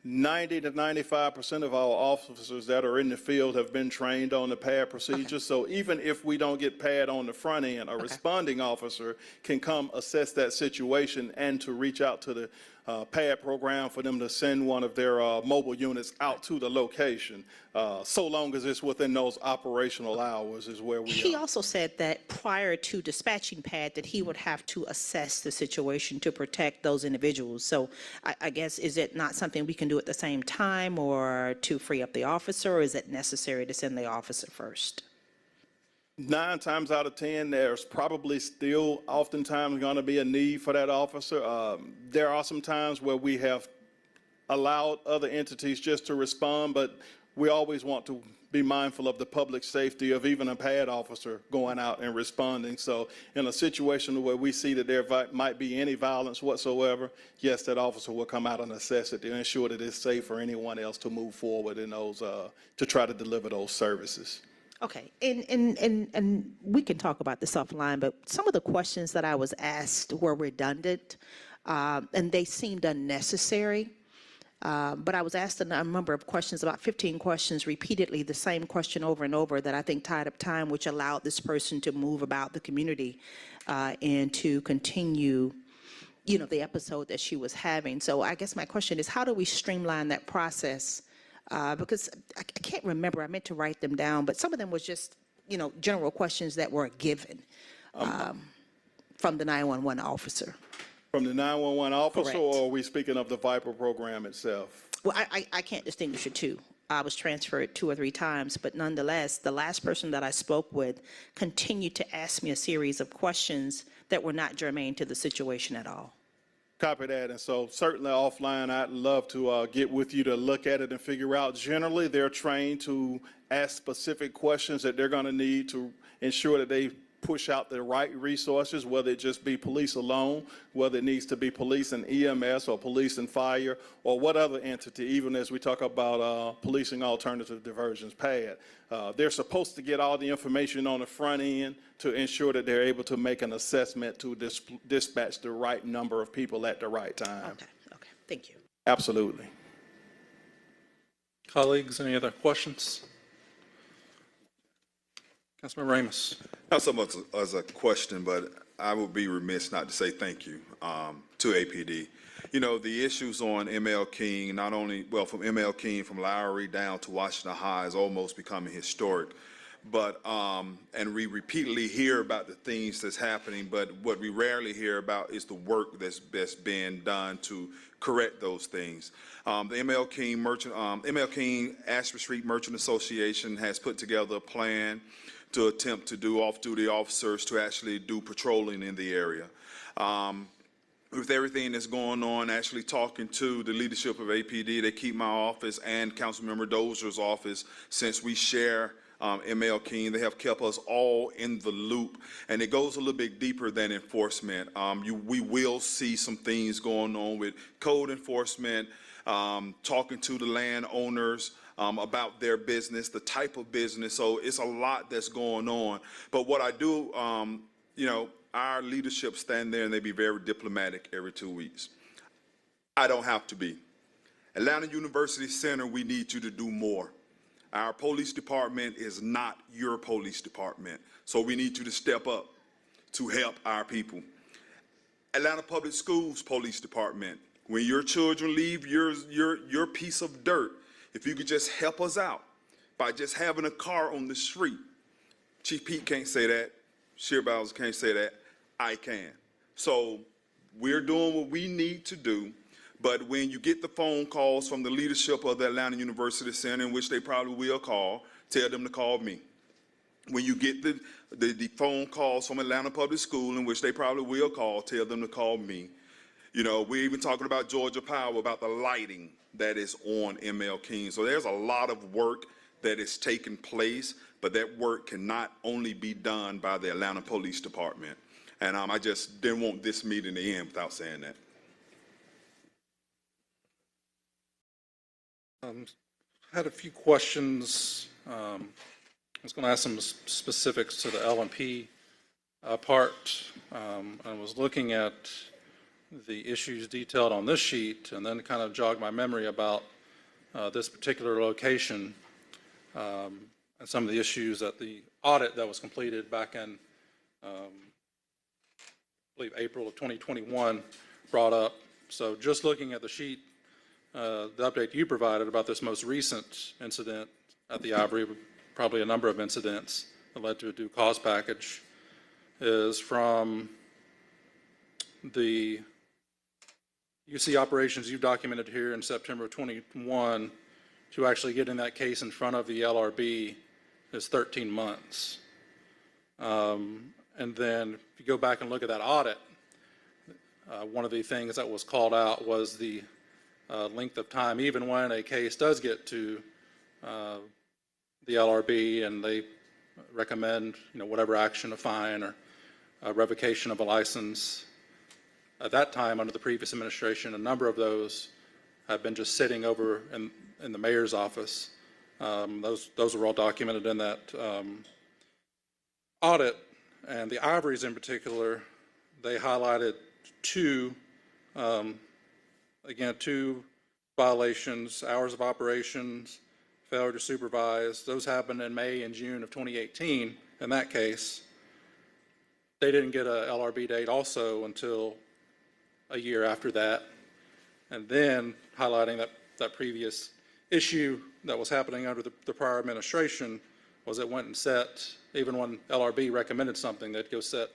90 to 95% of our officers that are in the field have been trained on the PAD procedure. So even if we don't get PAD on the front end, a responding officer can come assess that situation and to reach out to the PAD program for them to send one of their mobile units out to the location, so long as it's within those operational hours is where we He are. also said that prior to dispatching Pat, that he would have to assess the situation to protect those individuals. So I guess, is it not something we can do at the same time or to free up the officer, or is it necessary to send the officer first? 9 times out of 10, there's probably still oftentimes going to be a need for that officer. There are some times where we have allowed other entities just to respond, but we always want to be mindful of the public safety of even a PAD officer going out and responding. So in a situation where we see that there might be any violence whatsoever, yes, that officer will come out and assess it to ensure that it's safe for anyone else to move forward in those, to try to deliver those services. Okay, and we can talk about this offline, but some of the questions that I was asked were redundant, and they seemed unnecessary. But I was asked a number of questions, about 15 questions repeatedly, the same question over and over, that I think tied up time, which allowed this person to move about the community and to continue, you know, the episode that she was having. So I guess my question is, how do we streamline that process? Because I can't remember, I meant to write them down, but some of them was just, you know, general questions that were given from the 911 officer. From the 911 officer, Correct. or are we speaking of the Viper program itself? Well, I can't distinguish the two. I was transferred 2 or 3 times, but nonetheless, the last person that I spoke with continued to ask me a series of questions that were not germane to the situation at all. Copy that. And so certainly offline, I'd love to get with you to look at it and figure out. Generally, they're trained to ask specific questions that they're going to need to ensure that they push out the right resources, whether it just be police alone, whether it needs to be police and EMS or police and fire, or what other entity, even as we talk about policing alternative diversions, PAD. They're supposed to get all the information on the front end to ensure that they're able to make an assessment to dispatch the right number of people at the right time. Okay, thank you. Absolutely. Colleagues, any other questions? Councilmember Ramos. Not so much as a question, but I would be remiss not to say thank you to APD. You know, the issues on ML King, not only, well, from ML King, from Lowry down to Washington High, is almost becoming historic. But, and we repeatedly hear about the things that's happening, but what we rarely hear about is the work that's being done to correct those things. The ML King Ashford Street Merchant Association has put together a plan to attempt to do off-duty officers to actually do patrolling in the area. With everything that's going on, actually talking to the leadership of APD, they keep my office and Councilmember Dozier's office, since we share ML King, they have kept us all in the loop, and it goes a little bit deeper than enforcement. We will see some things going on with code enforcement, talking to the landowners, about their business, the type of business. So it's a lot that's going on. But what I do, you know, our leadership stand there and they be very diplomatic every 2 weeks. I don't have to be. Atlanta University Center, we need you to do more. Our police department is not your police department. So we need you to step up to help our people. Atlanta Public Schools Police Department, when your children leave your piece of dirt, if you could just help us out by just having a car on the street. Chief Pete can't say that. Sheriff Bowser can't say that. I can. So we're doing what we need to do. But when you get the phone calls from the leadership of the Atlanta University Center, in which they probably will call, tell them to call me. When you get the phone calls from Atlanta Public School, in which they probably will call, tell them to call me. You know, we're even talking about Georgia Power, about the lighting that is on ML King. So there's a lot of work that is taking place, but that work cannot only be done by the Atlanta Police Department. And I just didn't want this meeting to end without saying that. Had a few questions. I was going to ask some specifics to the L&P part. I was looking at the issues detailed on this sheet and then kind of jogged my memory about this particular location and some of the issues that the audit that was completed back in, I believe, April of 2021 brought up. So just looking at the sheet, the update you provided about this most recent incident at the Ivory, probably a number of incidents that led to a due cause package, is from the UC operations you've documented here in September of 21 to actually getting that case in front of the LRB is 13 months. And then if you go back and look at that audit, one of the things that was called out was the length of time, even when a case does get to the LRB and they recommend, whatever action, a fine or a revocation of a license. At that time, under the previous administration, a number of those have been just sitting over in the mayor's office. Those were all documented in that audit. And the Ivories in particular, they highlighted two violations: hours of operations, failure to supervise. Those happened in May and June of 2018. In that case, they didn't get a LRB date also until a year after that. And then highlighting that previous issue that was happening under the prior administration was it went and set, even when LRB recommended something, they'd go sit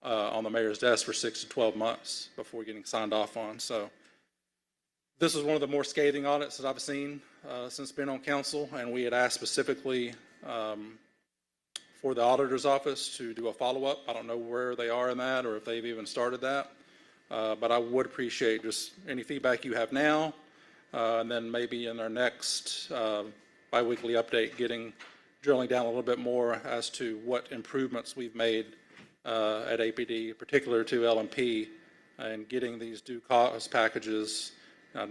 on the mayor's desk for 6 to 12 months before getting signed off on. So this is one of the more scathing audits that I've seen since being on council, and we had asked specifically for the auditor's office to do a follow-up. I don't know where they are in that or if they've even started that, but I would appreciate just any feedback you have now, and then maybe in our next biweekly update, drilling down a little bit more as to what improvements we've made at APD, particular to L&P, and getting these due cause packages. I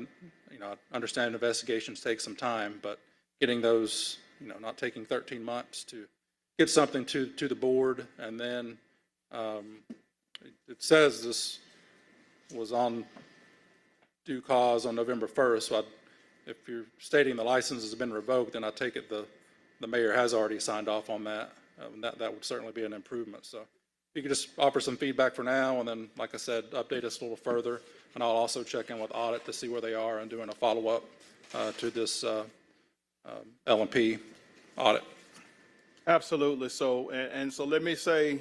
understand investigations take some time, but getting those, not taking 13 months to get something to the board. And then it says this was on due cause on November 1st. So if you're stating the license has been revoked, then I take it the mayor has already signed off on that. That would certainly be an improvement. So if you could just offer some feedback for now, and then, like I said, update us a little further. And I'll also check in with audit to see where they are and doing a follow-up to this L&P audit. Absolutely. So, and so let me say,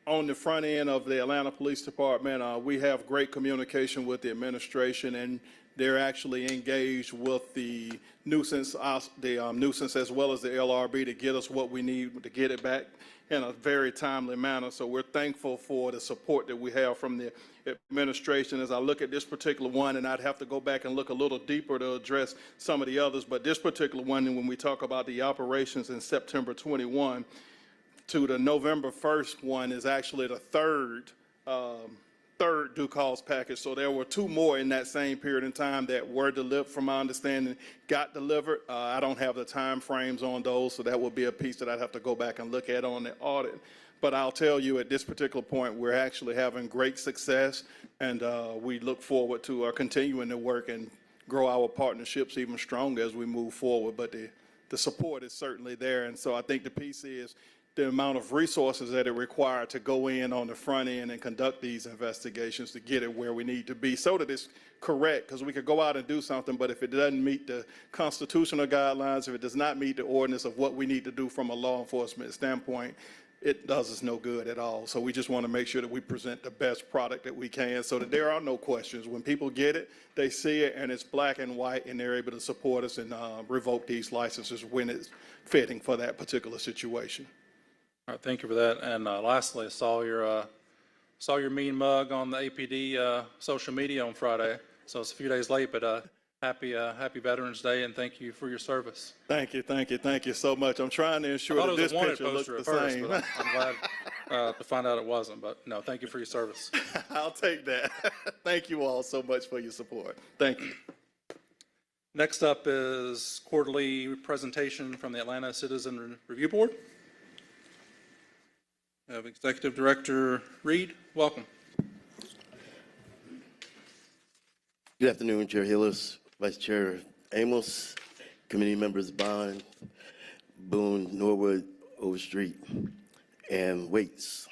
on the front end of the Atlanta Police Department, we have great communication with the administration, and they're actually engaged with the nuisance as well as the LRB to get us what we need to get it back in a very timely manner. So we're thankful for the support that we have from the administration. As I look at this particular one, and I'd have to go back and look a little deeper to address some of the others, but this particular one, when we talk about the operations in September 21 to the November 1st one, is actually the third due cause package. So there were two more in that same period in time that were delivered, from my understanding, got delivered. I don't have the time frames on those, so that would be a piece that I'd have to go back and look at on the audit. But I'll tell you, at this particular point, we're actually having great success, and we look forward to continuing to work and grow our partnerships even stronger as we move forward. But the support is certainly there, and so I think the piece is the amount of resources that it required to go in on the front end and conduct these investigations to get it where we need to be so that it's correct, because we could go out and do something, but if it doesn't meet the constitutional guidelines, if it does not meet the ordinance of what we need to do from a law enforcement standpoint, it does us no good at all. So we just want to make sure that we present the best product that we can so that there are no questions. When people get it, they see it, and it's black and white, and they're able to support us and revoke these licenses when it's fitting for that particular situation. All right, thank you for that. And lastly, I saw your Saw your mean mug on the APD social media on Friday, so it's a few days late, but happy Veterans Day, and thank you for your service. Thank you so much. I'm trying to I ensure thought that it was this a wanted picture looks poster the at first, same. but I'm glad to find out it wasn't, but no, thank you for your service. I'll take that. Thank you all so much for your support. Thank you. Next up is quarterly presentation from the Atlanta Citizen Review Board. We have Executive Director Reed, welcome. Good afternoon, Chair Hillis, Vice Chair Amos, committee members Bond, Boone, Norwood, Overstreet, and Waits.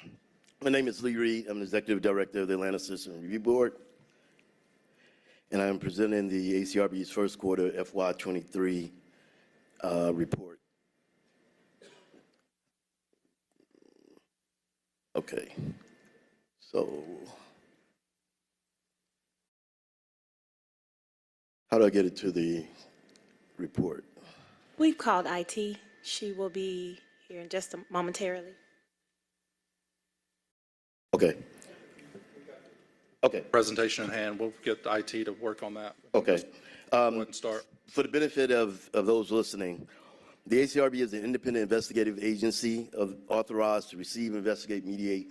My name is Lee Reed. I'm the Executive Director of the Atlanta Citizen Review Board, and I'm presenting the ACRB's first quarter FY23 report. Okay, so how do I get it to the report? We've called IT. She will be here in just momentarily. Okay. Okay. Presentation in hand, we'll get the IT to work on that. Okay. Go ahead and start. For the benefit of those listening, the ACRB is an independent investigative agency authorized to receive, investigate, mediate,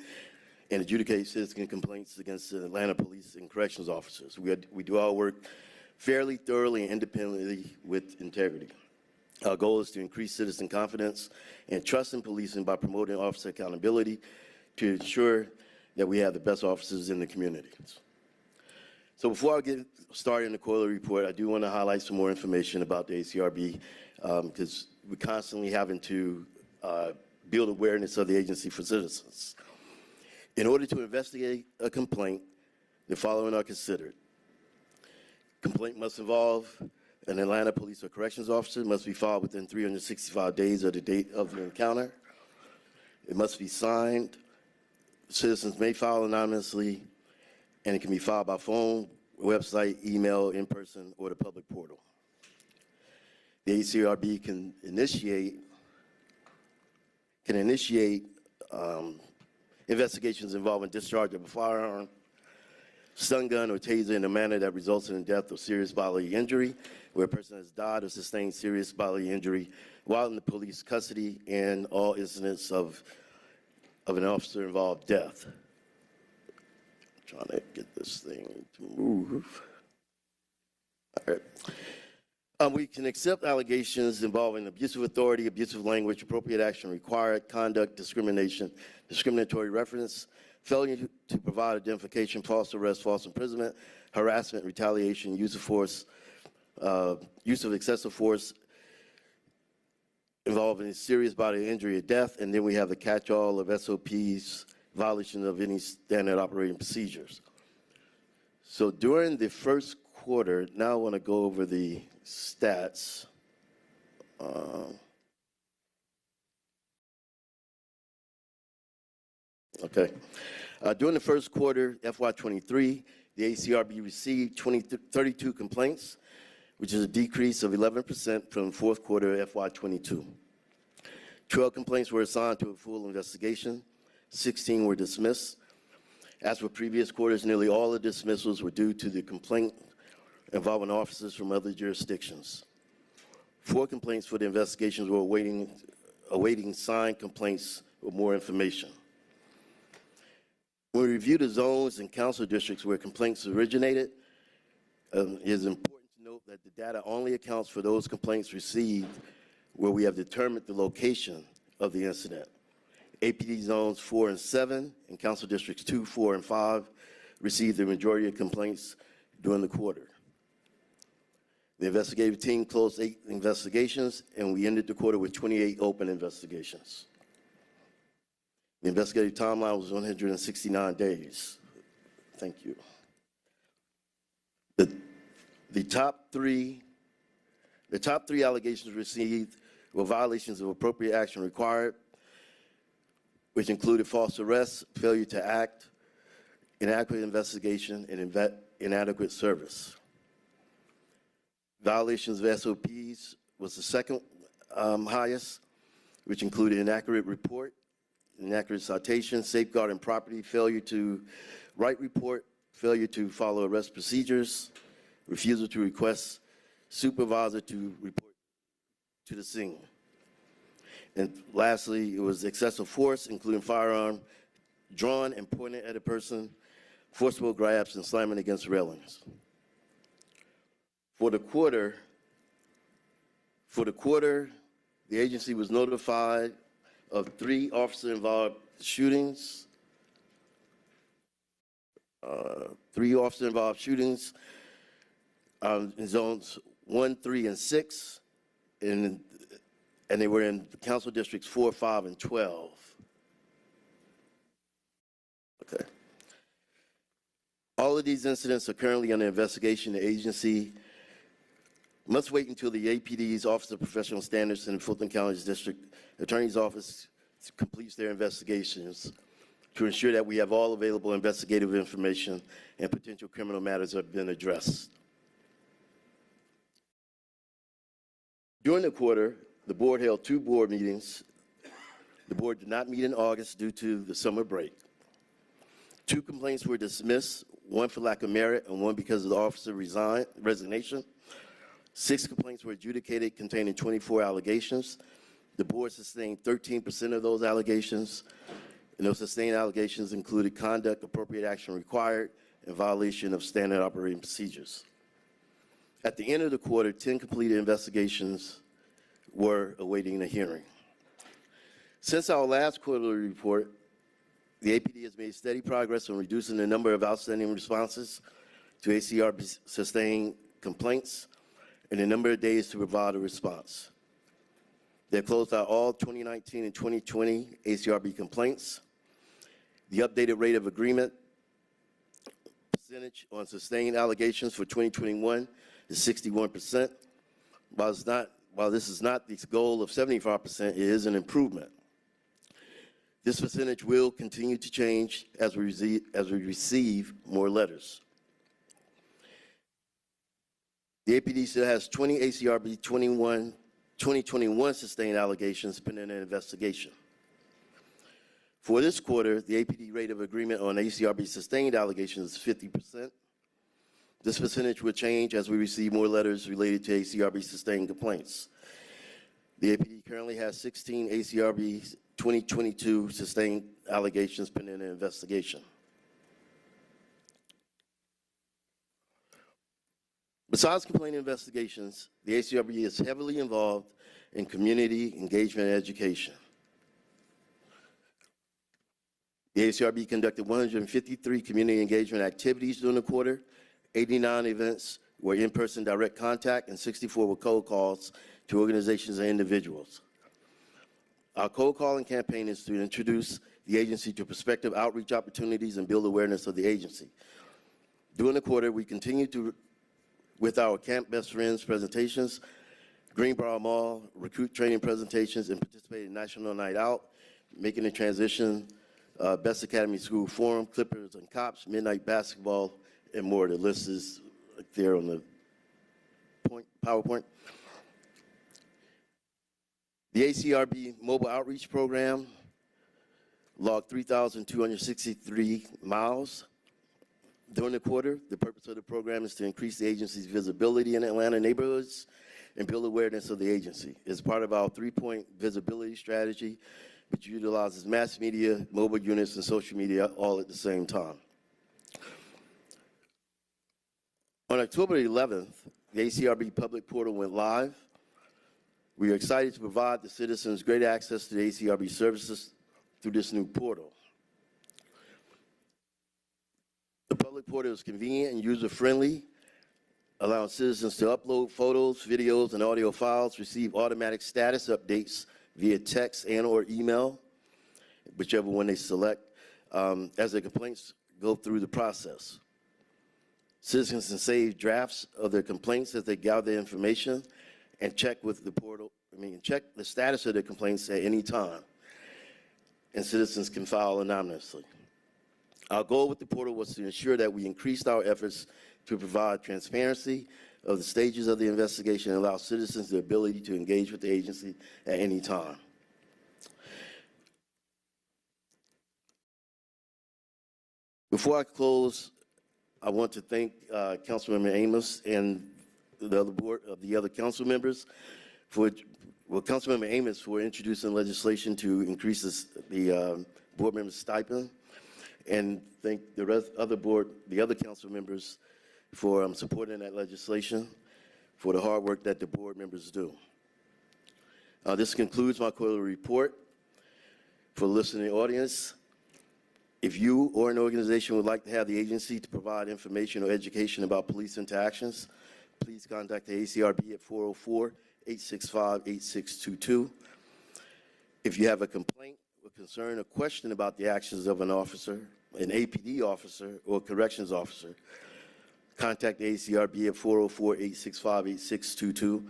and adjudicate citizen complaints against the Atlanta police and corrections officers. We do our work fairly, thoroughly, and independently with integrity. Our goal is to increase citizen confidence and trust in policing by promoting officer accountability to ensure that we have the best officers in the communities. So before I get started in the quarterly report, I do want to highlight some more information about the ACRB because we're constantly having to build awareness of the agency for citizens. In order to investigate a complaint, the following are considered. Complaint must involve an Atlanta police or corrections officer, must be filed within 365 days of the date of the encounter. It must be signed. Citizens may file anonymously, and it can be filed by phone, website, email, in person, or the public portal. The ACRB can initiate investigations involving discharge of a firearm, stun gun, or taser in a manner that results in death or serious bodily injury, where a person has died or sustained serious bodily injury while in the police custody, and all incidents of an officer-involved death. Trying to get this thing to move. All right. We can accept allegations involving abusive authority, abusive language, appropriate action required, conduct, discrimination, discriminatory reference, failure to provide identification, false arrest, false imprisonment, harassment, retaliation, use of force, use of excessive force involving serious bodily injury or death, and then we have the catch-all of SOPs, violation of any standard operating procedures. So during the first quarter, now I want to go over the stats. Okay. During the first quarter, FY23, the ACRB received 32 complaints, which is a decrease of 11% from the fourth quarter of FY22. 12 complaints were assigned to a full investigation. 16 were dismissed. As with previous quarters, nearly all the dismissals were due to the complaint involving officers from other jurisdictions. 4 complaints for the investigations were awaiting signed complaints with more information. When we review the zones and council districts where complaints originated, it is important to note that the data only accounts for those complaints received where we have determined the location of the incident. APD zones 4 and 7 and council districts 2, 4, and 5 received the majority of complaints during the quarter. The investigative team closed 8 investigations, and we ended the quarter with 28 open investigations. The investigative timeline was 169 days. Thank you. The top three allegations received were violations of appropriate action required, which included false arrest, failure to act, inadequate investigation, and inadequate service. Violations of SOPs was the second highest, which included inaccurate report, inaccurate citation, safeguarding property, failure to write report, failure to follow arrest procedures, refusal to request supervisor to report to the scene. And lastly, it was excessive force, including firearm drawn and pointed at a person, forcible grabs, and slamming against railings. For the quarter, the agency was notified of 3 officer-involved shootings, 3 officer-involved shootings in zones 1, 3, and 6, and they were in council districts 4, 5, and 12. Okay. All of these incidents are currently under investigation. The agency must wait until the APD's Office of Professional Standards in the Fulton County District Attorney's Office completes their investigations to ensure that we have all available investigative information and potential criminal matters have been addressed. During the quarter, the board held 2 board meetings. The board did not meet in August due to the summer break. 2 complaints were dismissed, 1 for lack of merit and 1 because of the officer resignation. 6 complaints were adjudicated containing 24 allegations. The board sustained 13% of those allegations, and those sustained allegations included conduct, appropriate action required, and violation of standard operating procedures. At the end of the quarter, 10 completed investigations were awaiting a hearing. Since our last quarterly report, the APD has made steady progress on reducing the number of outstanding responses to ACRB sustained complaints and the number of days to provide a response. They have closed out all 2019 and 2020 ACRB complaints. The updated rate of agreement percentage on sustained allegations for 2021 is 61%. While this is not the goal of 75%, it is an improvement. This percentage will continue to change as we receive more letters. The APD still has 20 ACRB 2021 sustained allegations pending an investigation. For this quarter, the APD rate of agreement on ACRB sustained allegations is 50%. This percentage will change as we receive more letters related to ACRB sustained complaints. The APD currently has 16 ACRB 2022 sustained allegations pending an investigation. Besides complaint investigations, the ACRB is heavily involved in community engagement and education. The ACRB conducted 153 community engagement activities during the quarter. 89 events were in-person direct contact, and 64 were cold calls to organizations and individuals. Our cold calling campaign is to introduce the agency to prospective outreach opportunities and build awareness of the agency. During the quarter, we continued with our Camp Best Friends presentations, Greenbrier Mall, recruit training presentations, and participated in National Night Out, Making the Transition, Best Academy School Forum, Clippers and Cops, Midnight Basketball, and more. The list is there on the PowerPoint. The ACRB Mobile Outreach Program logged 3,263 miles during the quarter. The purpose of the program is to increase the agency's visibility in Atlanta neighborhoods and build awareness of the agency. It's part of our 3-point visibility strategy, which utilizes mass media, mobile units, and social media all at the same time. On October 11th, the ACRB public portal went live. We are excited to provide the citizens great access to the ACRB services through this new portal. The public portal is convenient and user-friendly, allowing citizens to upload photos, videos, and audio files, receive automatic status updates via text and/or email, whichever one they select, as their complaints go through the process. Citizens can save drafts of their complaints as they gather information and check with the portal, check the status of their complaints at any time. And citizens can file anonymously. Our goal with the portal was to ensure that we increased our efforts to provide transparency of the stages of the investigation and allow citizens the ability to engage with the agency at any time. Before I close, I want to thank Councilmember Amos and the other council members for, Councilmember Amos for introducing legislation to increase the board members' stipend, and thank the other council members for supporting that legislation, for the hard work that the board members do. This concludes my quarterly report. For the listening audience, if you or an organization would like to have the agency to provide information or education about police interactions, please contact the ACRB at 404-865-8622. If you have a complaint or concern or question about the actions of an officer, an APD officer, or corrections officer, contact the ACRB at 404-865-8622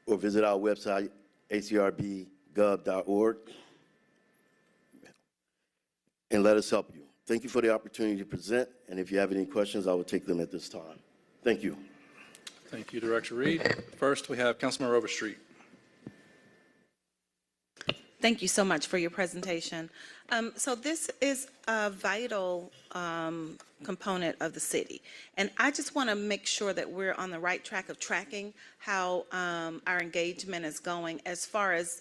or visit our website, acrbgov.org, and let us help you. Thank you for the opportunity to present, and if you have any questions, I will take them at this time. Thank you. Thank you, Director Reed. First, we have Councilmember Overstreet. Thank you so much for your presentation. So this is a vital component of the city. And I just want to make sure that we're on the right track of tracking how our engagement is going as far as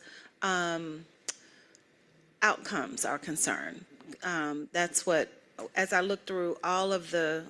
outcomes are concerned. That's what, as I look through all of the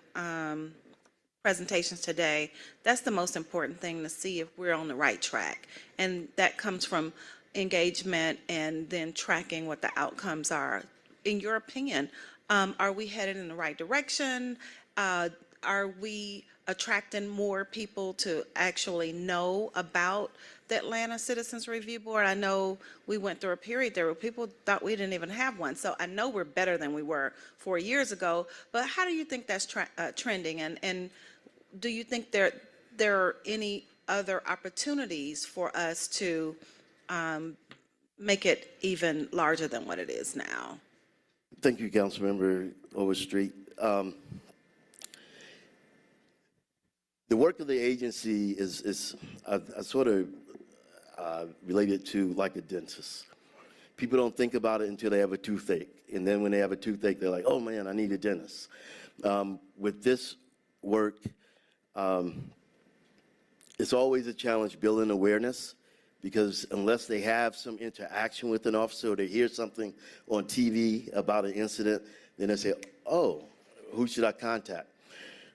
presentations today, that's the most important thing, to see if we're on the right track. And that comes from engagement and then tracking what the outcomes are. In your opinion, are we headed in the right direction? Are we attracting more people to actually know about the Atlanta Citizens Review Board? I know we went through a period there where people thought we didn't even have one. So I know we're better than we were 4 years ago, but how do you think that's trending? And do you think there are any other opportunities for us to make it even larger than what it is now? Thank you, Councilmember Overstreet. The work of the agency is I sort of related to like a dentist. People don't think about it until they have a toothache. And then when they have a toothache, they're like, oh man, I need a dentist. With this work, it's always a challenge building awareness, because unless they have some interaction with an officer or they hear something on TV about an incident, then they say, oh, who should I contact?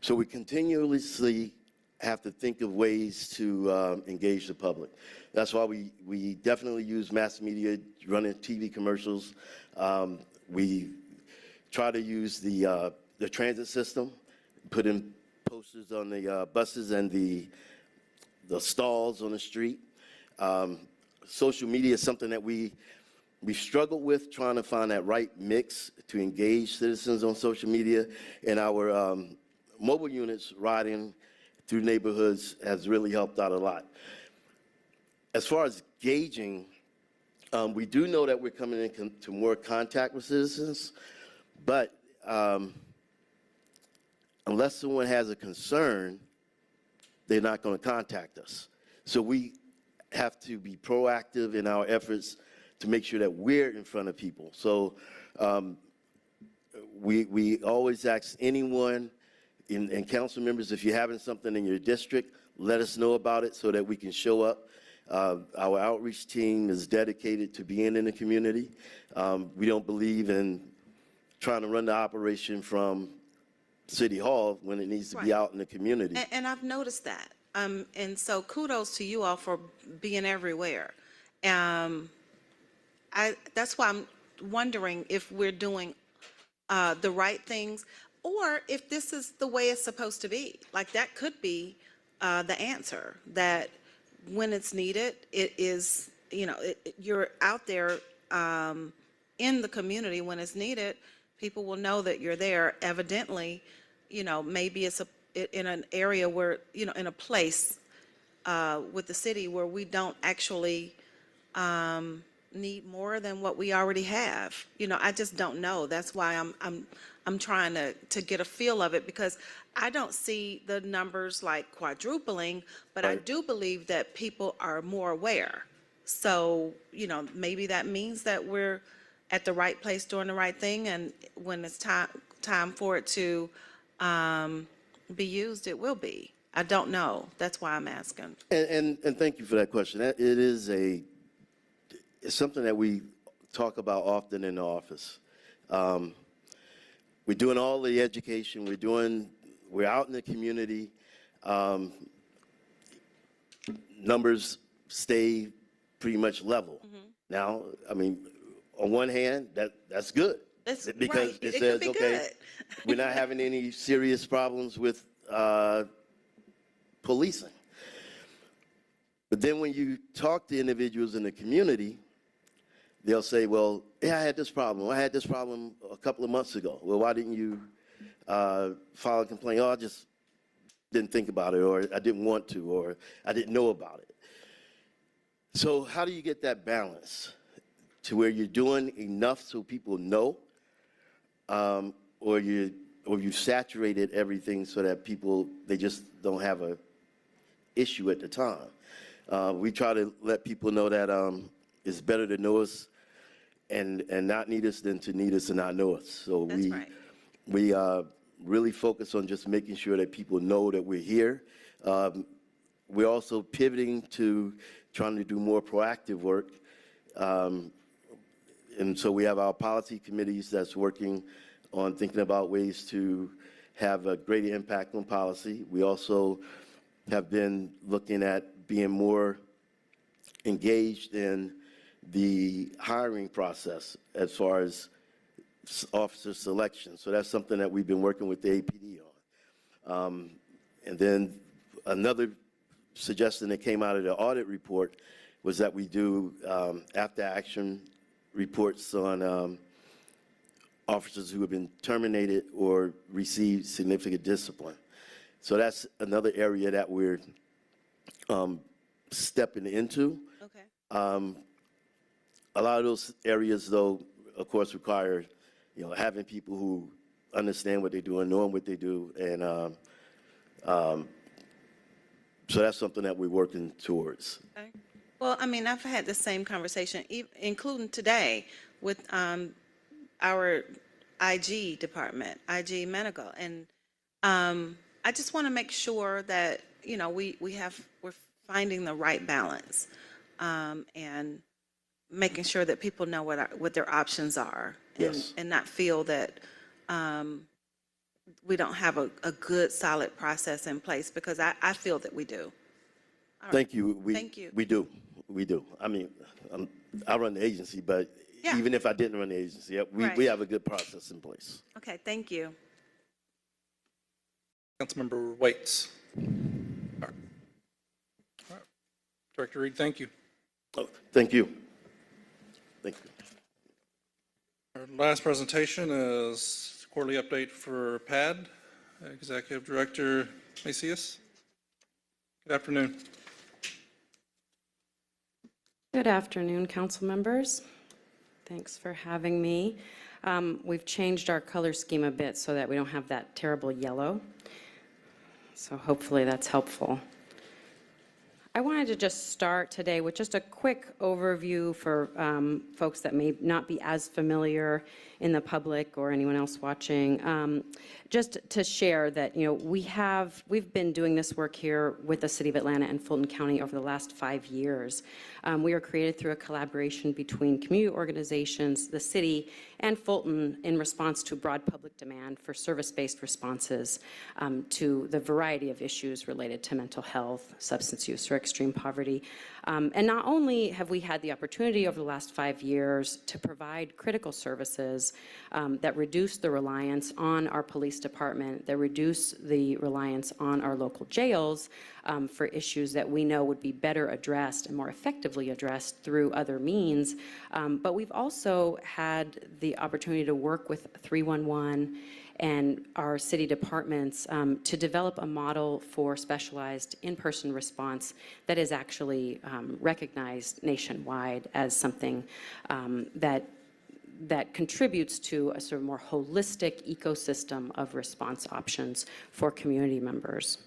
So we continuously have to think of ways to engage the public. That's why we definitely use mass media, running TV commercials. We try to use the transit system, put in posters on the buses and the stalls on the street. Social media is something that we struggled with, trying to find that right mix to engage citizens on social media, and our mobile units riding through neighborhoods has really helped out a lot. As far as gauging, we do know that we're coming into more contact with citizens, but unless someone has a concern, they're not going to contact us. So we have to be proactive in our efforts to make sure that we're in front of people. So we always ask anyone, and council members, if you're having something in your district, let us know about it so that we can show up. Our outreach team is dedicated to being in the community. We don't believe in trying to run the operation from City Hall when it needs to be out in the community. And I've noticed that. And so kudos to you all for being everywhere. That's why I'm wondering if we're doing the right things, or if this is the way it's supposed to be. Like, that could be the answer, that when it's needed, it is, you're out there in the community when it's needed. People will know that you're there. Evidently, maybe it's in an area where, in a place with the city where we don't actually need more than what we already have. I just don't know. That's why I'm trying to get a feel of it, because I don't see the numbers like quadrupling, but I do believe that people are more aware. So, maybe that means that we're at the right place doing the right thing, and when it's time for it to be used, it will be. I don't know. That's why I'm asking. And thank you for that question. It is it's something that we talk about often in the office. We're doing all the education. We're out in the community. Numbers stay pretty much level. Now, I mean, on one hand, that's good. That's because right. it It says, could be okay, good. we're not having any serious problems with policing. But then when you talk to individuals in the community, they'll say, well, yeah, I had this problem. I had this problem a couple of months ago. Well, why didn't you file a complaint? Oh, I just didn't think about it, or I didn't want to, or I didn't know about it. So how do you get that balance to where you're doing enough so people know, or you've saturated everything so that people, they just don't have a issue at the time? We try to let people know that it's better to know us and not need us than to need us and not know us. So That's right. we really focus on just making sure that people know that we're here. We're also pivoting to trying to do more proactive work. And so we have our policy committees that's working on thinking about ways to have a greater impact on policy. We also have been looking at being more engaged in the hiring process as far as officer selection. So that's something that we've been working with the APD on. And then another suggestion that came out of the audit report was that we do after-action reports on officers who have been terminated or received significant discipline. So that's another area that we're stepping into. Okay. A lot of those areas, though, of course, require, having people who understand what they do and knowing what they do. And so that's something that we're working towards. Okay. Well, I mean, I've had the same conversation, including today, with our IG department, IG Medical, and I just want to make sure that we're finding the right balance, and making sure that people know what their options are, Yes. and not feel that we don't have a good, solid process in place, because I feel that we do. All right. Thank you. Thank you. We do. We do. I mean, I run the agency, but Yeah. even if I didn't run the agency, we Right. have a good process in place. Okay, thank you. Councilmember Waits. All right. Director Reed, thank you. Oh, thank you. Thank you. Our last presentation is quarterly update for PAD, Executive Director Macias. Good afternoon. Good afternoon, council members. Thanks for having me. We've changed our color scheme a bit so that we don't have that terrible yellow. So hopefully that's helpful. I wanted to just start today with just a quick overview for folks that may not be as familiar in the public or anyone else watching. Just to share that, we've been doing this work here with the City of Atlanta and Fulton County over the last 5 years. We were created through a collaboration between community organizations, the city, and Fulton in response to broad public demand for service-based responses to the variety of issues related to mental health, substance use, or extreme poverty. And not only have we had the opportunity over the last 5 years to provide critical services that reduce the reliance on our police department, that reduce the reliance on our local jails for issues that we know would be better addressed and more effectively addressed through other means, but we've also had the opportunity to work with 311 and our city departments to develop a model for specialized in-person response that is actually recognized nationwide as something that contributes to a sort of more holistic ecosystem of response options for community members.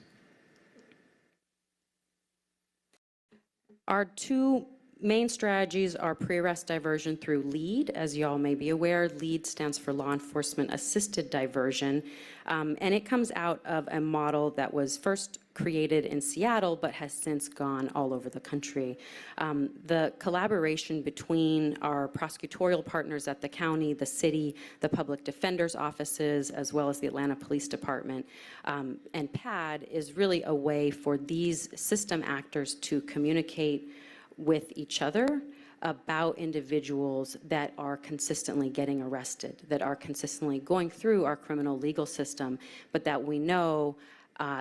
Our two main strategies are pre-arrest diversion through LEAD. As you all may be aware, LEAD stands for Law Enforcement Assisted Diversion, and it comes out of a model that was first created in Seattle but has since gone all over the country. The collaboration between our prosecutorial partners at the county, the city, the public defender's offices, as well as the Atlanta Police Department and PAD is really a way for these system actors to communicate with each other about individuals that are consistently getting arrested, that are consistently going through our criminal legal system, but that we know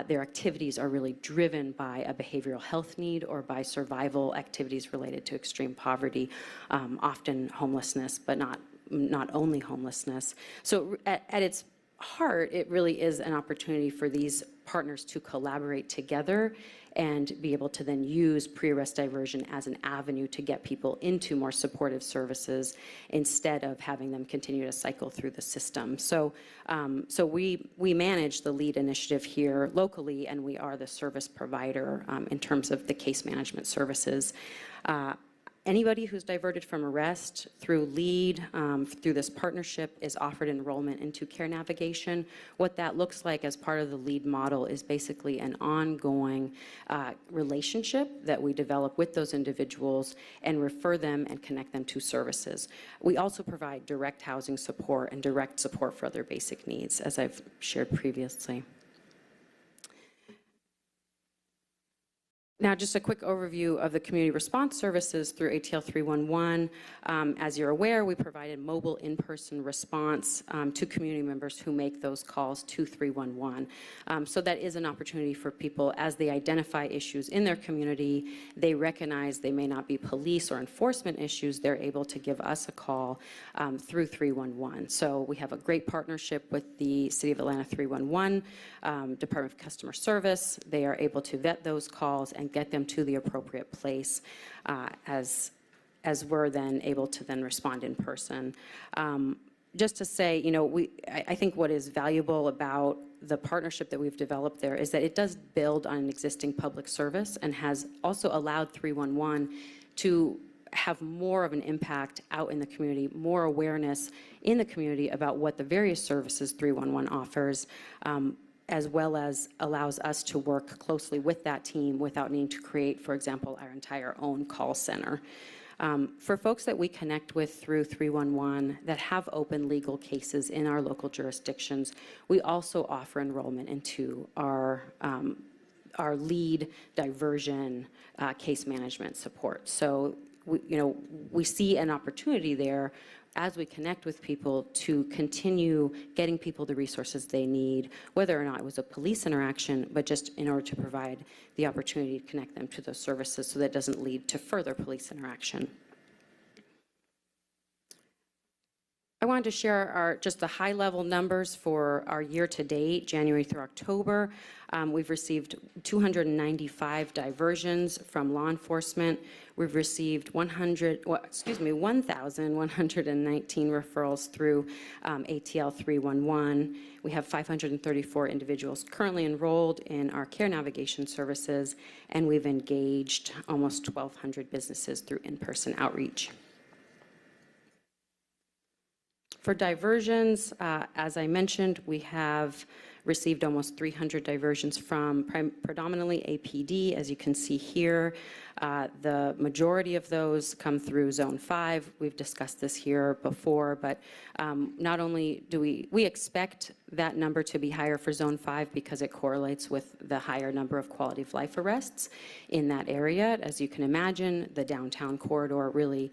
their activities are really driven by a behavioral health need or by survival activities related to extreme poverty, often homelessness, but not only homelessness. So at its heart, it really is an opportunity for these partners to collaborate together and be able to then use pre-arrest diversion as an avenue to get people into more supportive services instead of having them continue to cycle through the system. So, we manage the LEAD initiative here locally, and we are the service provider in terms of the case management services. Anybody who's diverted from arrest through LEAD, through this partnership, is offered enrollment into care navigation. What that looks like as part of the LEAD model is basically an ongoing relationship that we develop with those individuals and refer them and connect them to services. We also provide direct housing support and direct support for other basic needs, as I've shared previously. Now, just a quick overview of the community response services through ATL 311. As you're aware, we provided mobile in-person response to community members who make those calls to 311. So that is an opportunity for people as they identify issues in their community, they recognize they may not be police or enforcement issues, they're able to give us a call through 311. So we have a great partnership with the City of Atlanta 311, Department of Customer Service. They are able to vet those calls and get them to the appropriate place as we're then able to then respond in person. Just to say, you know, I think what is valuable about the partnership that we've developed there is that it does build on an existing public service and has also allowed 311 to have more of an impact out in the community, more awareness in the community about what the various services 311 offers, as well as allows us to work closely with that team without needing to create, for example, our entire own call center. For folks that we connect with through 311 that have open legal cases in our local jurisdictions, we also offer enrollment into our LEAD diversion case management support. So, we see an opportunity there as we connect with people to continue getting people the resources they need, whether or not it was a police interaction, but just in order to provide the opportunity to connect them to those services so that it doesn't lead to further police interaction. I wanted to share just the high-level numbers for our year-to-date, January through October. We've received 295 diversions from law enforcement. We've received 1,119 referrals through ATL 311. We have 534 individuals currently enrolled in our care navigation services, and we've engaged almost 1,200 businesses through in-person outreach. For diversions, as I mentioned, we have received almost 300 diversions from predominantly APD, as you can see here. The majority of those come through Zone 5. We've discussed this here before, but not only do we expect that number to be higher for Zone 5 because it correlates with the higher number of quality of life arrests in that area. As you can imagine, the downtown corridor really,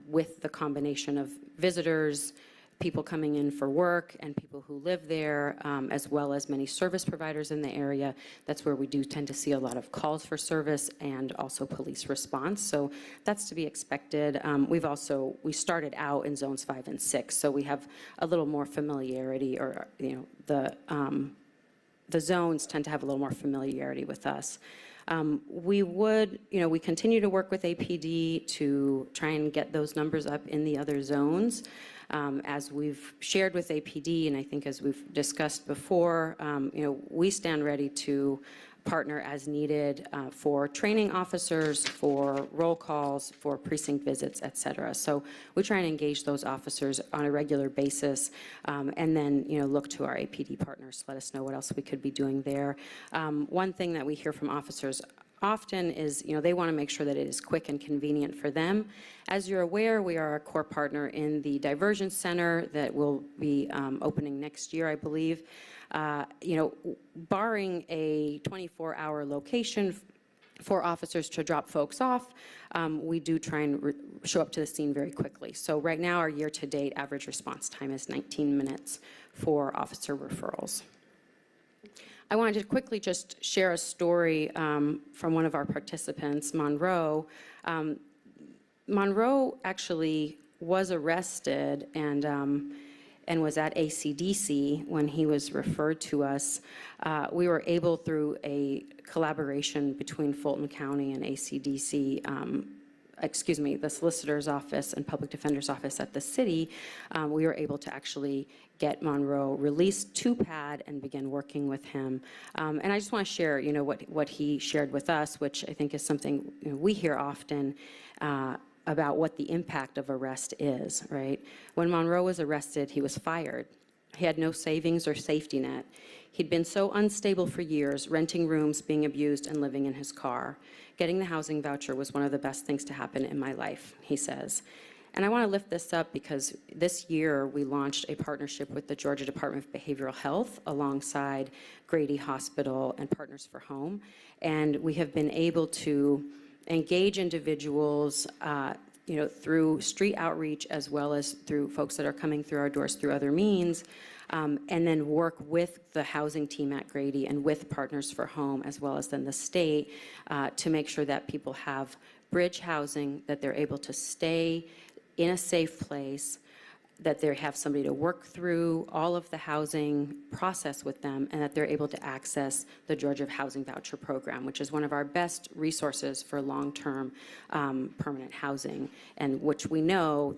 with the combination of visitors, people coming in for work and people who live there, as well as many service providers in the area. That's where we do tend to see a lot of calls for service and also police response. So that's to be expected. We started out in zones 5 and 6, so we have a little more familiarity, or the zones tend to have a little more familiarity with us. We continue to work with APD to try and get those numbers up in the other zones. As we've shared with APD, and I think as we've discussed before, we stand ready to partner as needed for training officers, for roll calls, for precinct visits, et cetera. So we try and engage those officers on a regular basis, and then, look to our APD partners, let us know what else we could be doing there. One thing that we hear from officers often is, they want to make sure that it is quick and convenient for them. As you're aware, we are a core partner in the Diversion Center that will be opening next year, I believe. Barring a 24-hour location for officers to drop folks off, we do try and show up to the scene very quickly. So right now, our year-to-date average response time is 19 minutes for officer referrals. I wanted to quickly just share a story from one of our participants, Monroe. Monroe actually was arrested and was at ACDC when he was referred to us. We were able, through a collaboration between Fulton County and ACDC, the Solicitor's Office and Public Defender's Office at the city, we were able to actually get Monroe released to PAD and begin working with him. And I just want to share, what he shared with us, which I think is something we hear often about what the impact of arrest is, right? When Monroe was arrested, he was fired. He had no savings or safety net. He'd been so unstable for years, renting rooms, being abused, and living in his car. Getting the housing voucher was one of the best things to happen in my life, he says. And I want to lift this up because this year we launched a partnership with the Georgia Department of Behavioral Health alongside Grady Hospital and Partners for Home. And we have been able to engage individuals through street outreach as well as through folks that are coming through our doors through other means, and then work with the housing team at Grady and with Partners for Home as well as then the state to make sure that people have bridge housing, that they're able to stay in a safe place, that they have somebody to work through all of the housing process with them, and that they're able to access the Georgia Housing Voucher Program, which is one of our best resources for long-term permanent housing, and which we know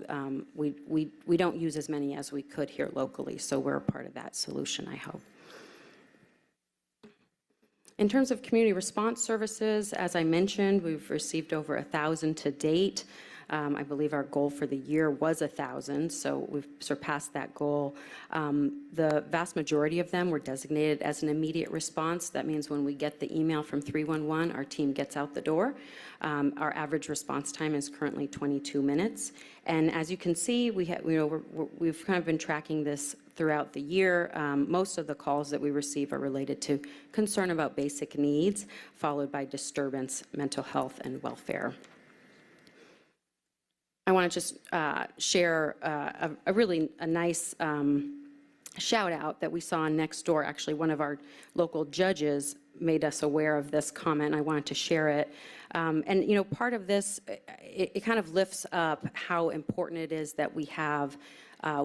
we don't use as many as we could here locally, so we're a part of that solution, I hope. In terms of community response services, as I mentioned, we've received over 1,000 to date. I believe our goal for the year was 1,000, so we've surpassed that goal. The vast majority of them were designated as an immediate response. That means when we get the email from 311, our team gets out the door. Our average response time is currently 22 minutes. And as you can see, we've kind of been tracking this throughout the year. Most of the calls that we receive are related to concern about basic needs, followed by disturbance, mental health, and welfare. I want to just share a really nice shout out that we on Nextdoor. Actually, one of our local judges made us aware of this comment. I wanted to share it. And part of this, it kind of lifts up how important it is that we have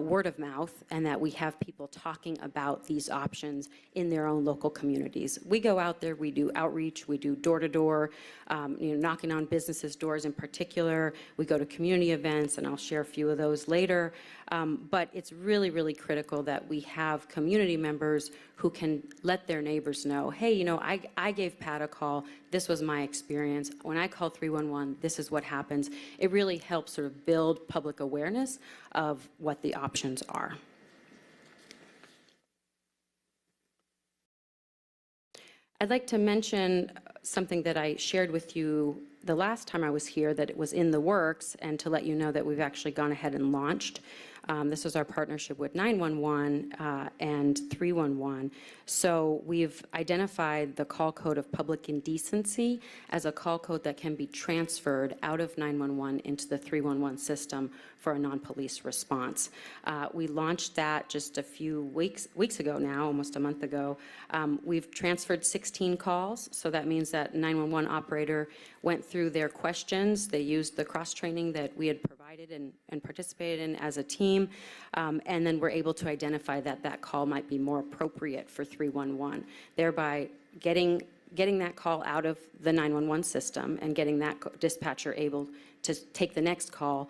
word of mouth and that we have people talking about these options in their own local communities. We go out there, we do outreach, we do door-to-door, knocking on businesses' doors in particular. We go to community events, and I'll share a few of those later. But it's really, really critical that we have community members who can let their neighbors know, hey, I gave Pat a call. This was my experience. When I call 311, this is what happens. It really helps sort of build public awareness of what the options are. I'd like to mention something that I shared with you the last time I was here, that it was in the works, and to let you know that we've actually gone ahead and launched. This is our partnership with 911 and 311. So we've identified the call code of public indecency as a call code that can be transferred out of 911 into the 311 system for a non-police response. We launched that just a few weeks ago now, almost a month ago. We've transferred 16 calls, so that means that 911 operator went through their questions. They used the cross-training that we had provided and participated in as a team, and then we're able to identify that that call might be more appropriate for 311, thereby getting that call out of the 911 system and getting that dispatcher able to take the next call,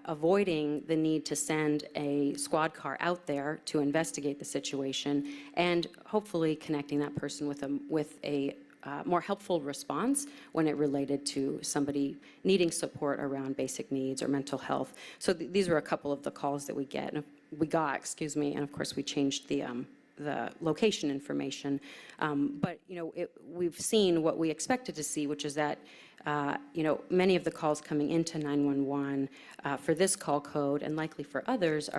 avoiding the need to send a squad car out there to investigate the situation, and hopefully connecting that person with a more helpful response when it related to somebody needing support around basic needs or mental health. So these were a couple of the calls that we got, excuse me, and of course we changed the location information. But, you know, we've seen what we expected to see, which is that, you know, many of the calls coming into 911 for this call code and likely for others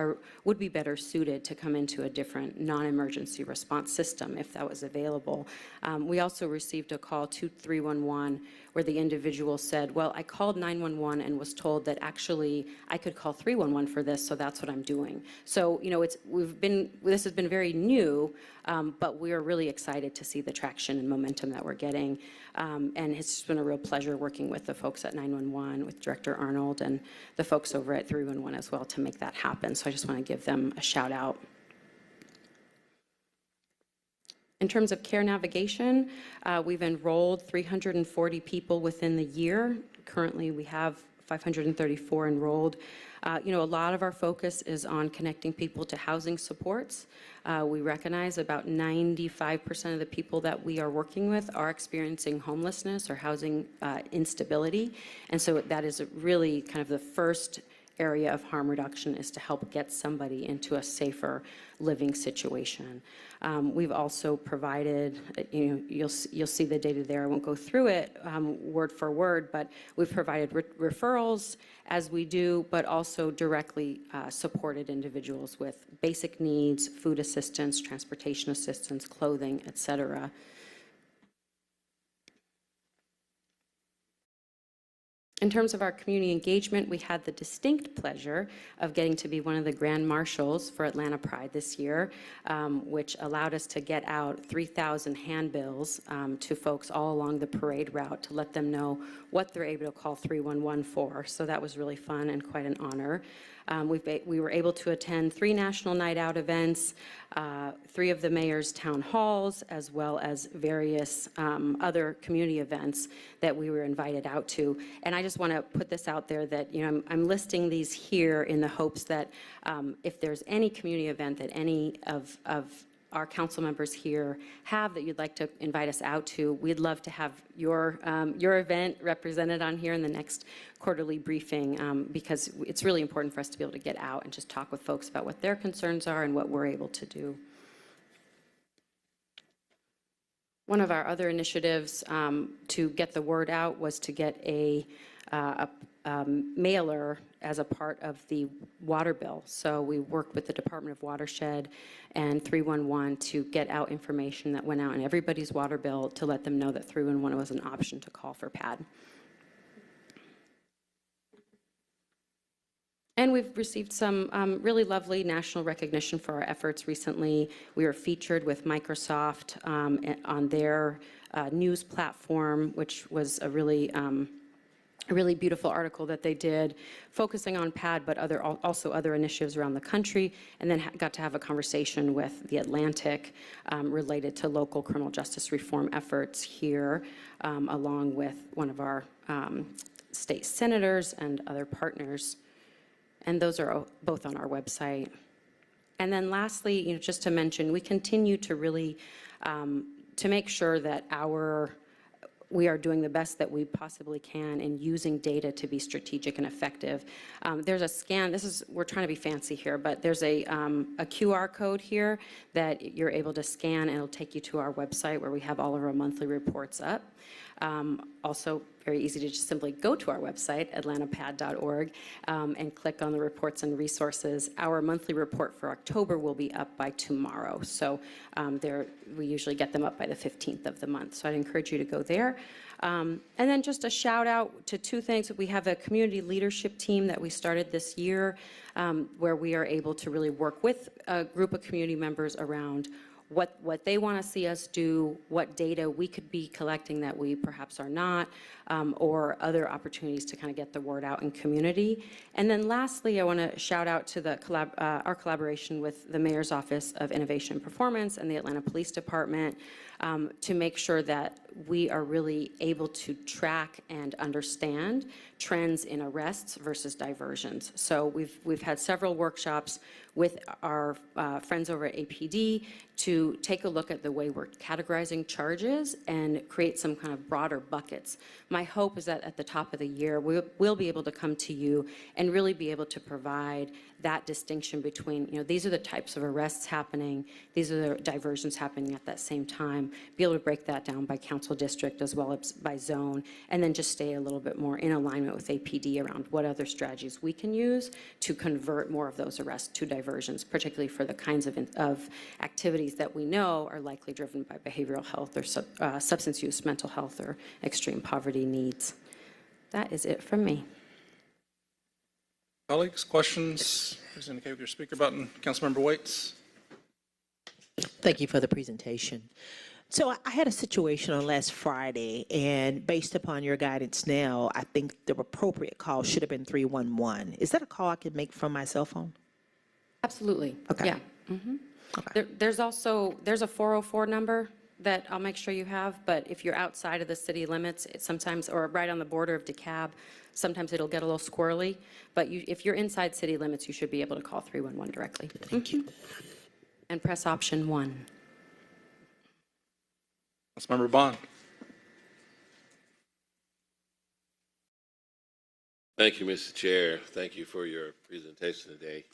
would be better suited to come into a different non-emergency response system if that was available. We also received a call to 311 where the individual said, well, I called 911 and was told that actually I could call 311 for this, so that's what I'm doing. So, you know, this has been very new, but we are really excited to see the traction and momentum that we're getting. And it's just been a real pleasure working with the folks at 911, with Director Arnold and the folks over at 311 as well to make that happen. So I just want to give them a shout out. In terms of care navigation, we've enrolled 340 people within the year. Currently, we have 534 enrolled. You know, a lot of our focus is on connecting people to housing supports. We recognize about 95% of the people that we are working with are experiencing homelessness or housing instability. And so that is really kind of the first area of harm reduction, is to help get somebody into a safer living situation. We've also provided, you know, you'll see the data there. I won't go through it word for word, but we've provided referrals as we do, but also directly supported individuals with basic needs, food assistance, transportation assistance, clothing, et cetera. In terms of our community engagement, we had the distinct pleasure of getting to be one of the Grand Marshals for Atlanta Pride this year, which allowed us to get out 3,000 handbills to folks all along the parade route to let them know what they're able to call 311 for. So that was really fun and quite an honor. We were able to attend 3 national night out events, 3 of the mayor's town halls, as well as various other community events that we were invited out to. And I just want to put this out there that, you know, I'm listing these here in the hopes that if there's any community event that any of our council members here have that you'd like to invite us out to, we'd love to have your event represented on here in the next quarterly briefing, because it's really important for us to be able to get out and just talk with folks about what their concerns are and what we're able to do. One of our other initiatives to get the word out was to get a mailer as a part of the water bill. So we worked with the Department of Watershed and 311 to get out information that went out in everybody's water bill to let them know that 311 was an option to call for PAD. And we've received some really lovely national recognition for our efforts recently. We were featured with Microsoft on their news platform, which was a really beautiful article that they did focusing on PAD, but also other initiatives around the country, and then got to have a conversation with The Atlantic related to local criminal justice reform efforts here, along with one of our state senators and other partners. And those are both on our website. And then lastly, you know, just to mention, we continue to really to make sure that we are doing the best that we possibly can in using data to be strategic and effective. There's a scan, we're trying to be fancy here, but there's a QR code here that you're able to scan, and it'll take you to our website where we have all of our monthly reports up. Also, very easy to just simply go to our website, atlantapad.org, and click on the reports and resources. Our monthly report for October will be up by tomorrow. So we usually get them up by the 15th of the month. So I'd encourage you to go there. And then just a shout out to 2 things. We have a community leadership team that we started this year where we are able to really work with a group of community members around what they want to see us do, what data we could be collecting that we perhaps are not, or other opportunities to kind of get the word out in community. And then lastly, I want to shout out to our collaboration with the Mayor's Office of Innovation and Performance and the Atlanta Police Department. to make sure that we are really able to track and understand trends in arrests versus diversions. So we've had several workshops with our friends over at APD to take a look at the way we're categorizing charges and create some kind of broader buckets. My hope is that at the top of the year, we'll be able to come to you and really be able to provide that distinction between, these are the types of arrests happening, these are the diversions happening at that same time, be able to break that down by council district as well as by zone, and then just stay a little bit more in alignment with APD around what other strategies we can use to convert more of those arrests to diversions, particularly for the kinds of activities that we know are likely driven by behavioral health or substance use, mental health, or extreme poverty needs. That is it from me. Colleagues, questions? Please indicate with your speaker button. Councilmember Waits. Thank you for the presentation. So I had a situation on last Friday, and based upon your guidance now, I think the appropriate call should have been 311. Is that a call I could make from my cell phone? Absolutely. Okay. Yeah. Okay. There's a 404 number that I'll make sure you have, but if you're outside of the city limits, it's sometimes, or right on the border of DeKalb, sometimes it'll get a little squirrely. But if you're inside city limits, you should be able to call 311 directly. Thank you. And press option 1. Councilmember Bond. Thank you, Mr. Chair. Thank you for your presentation today.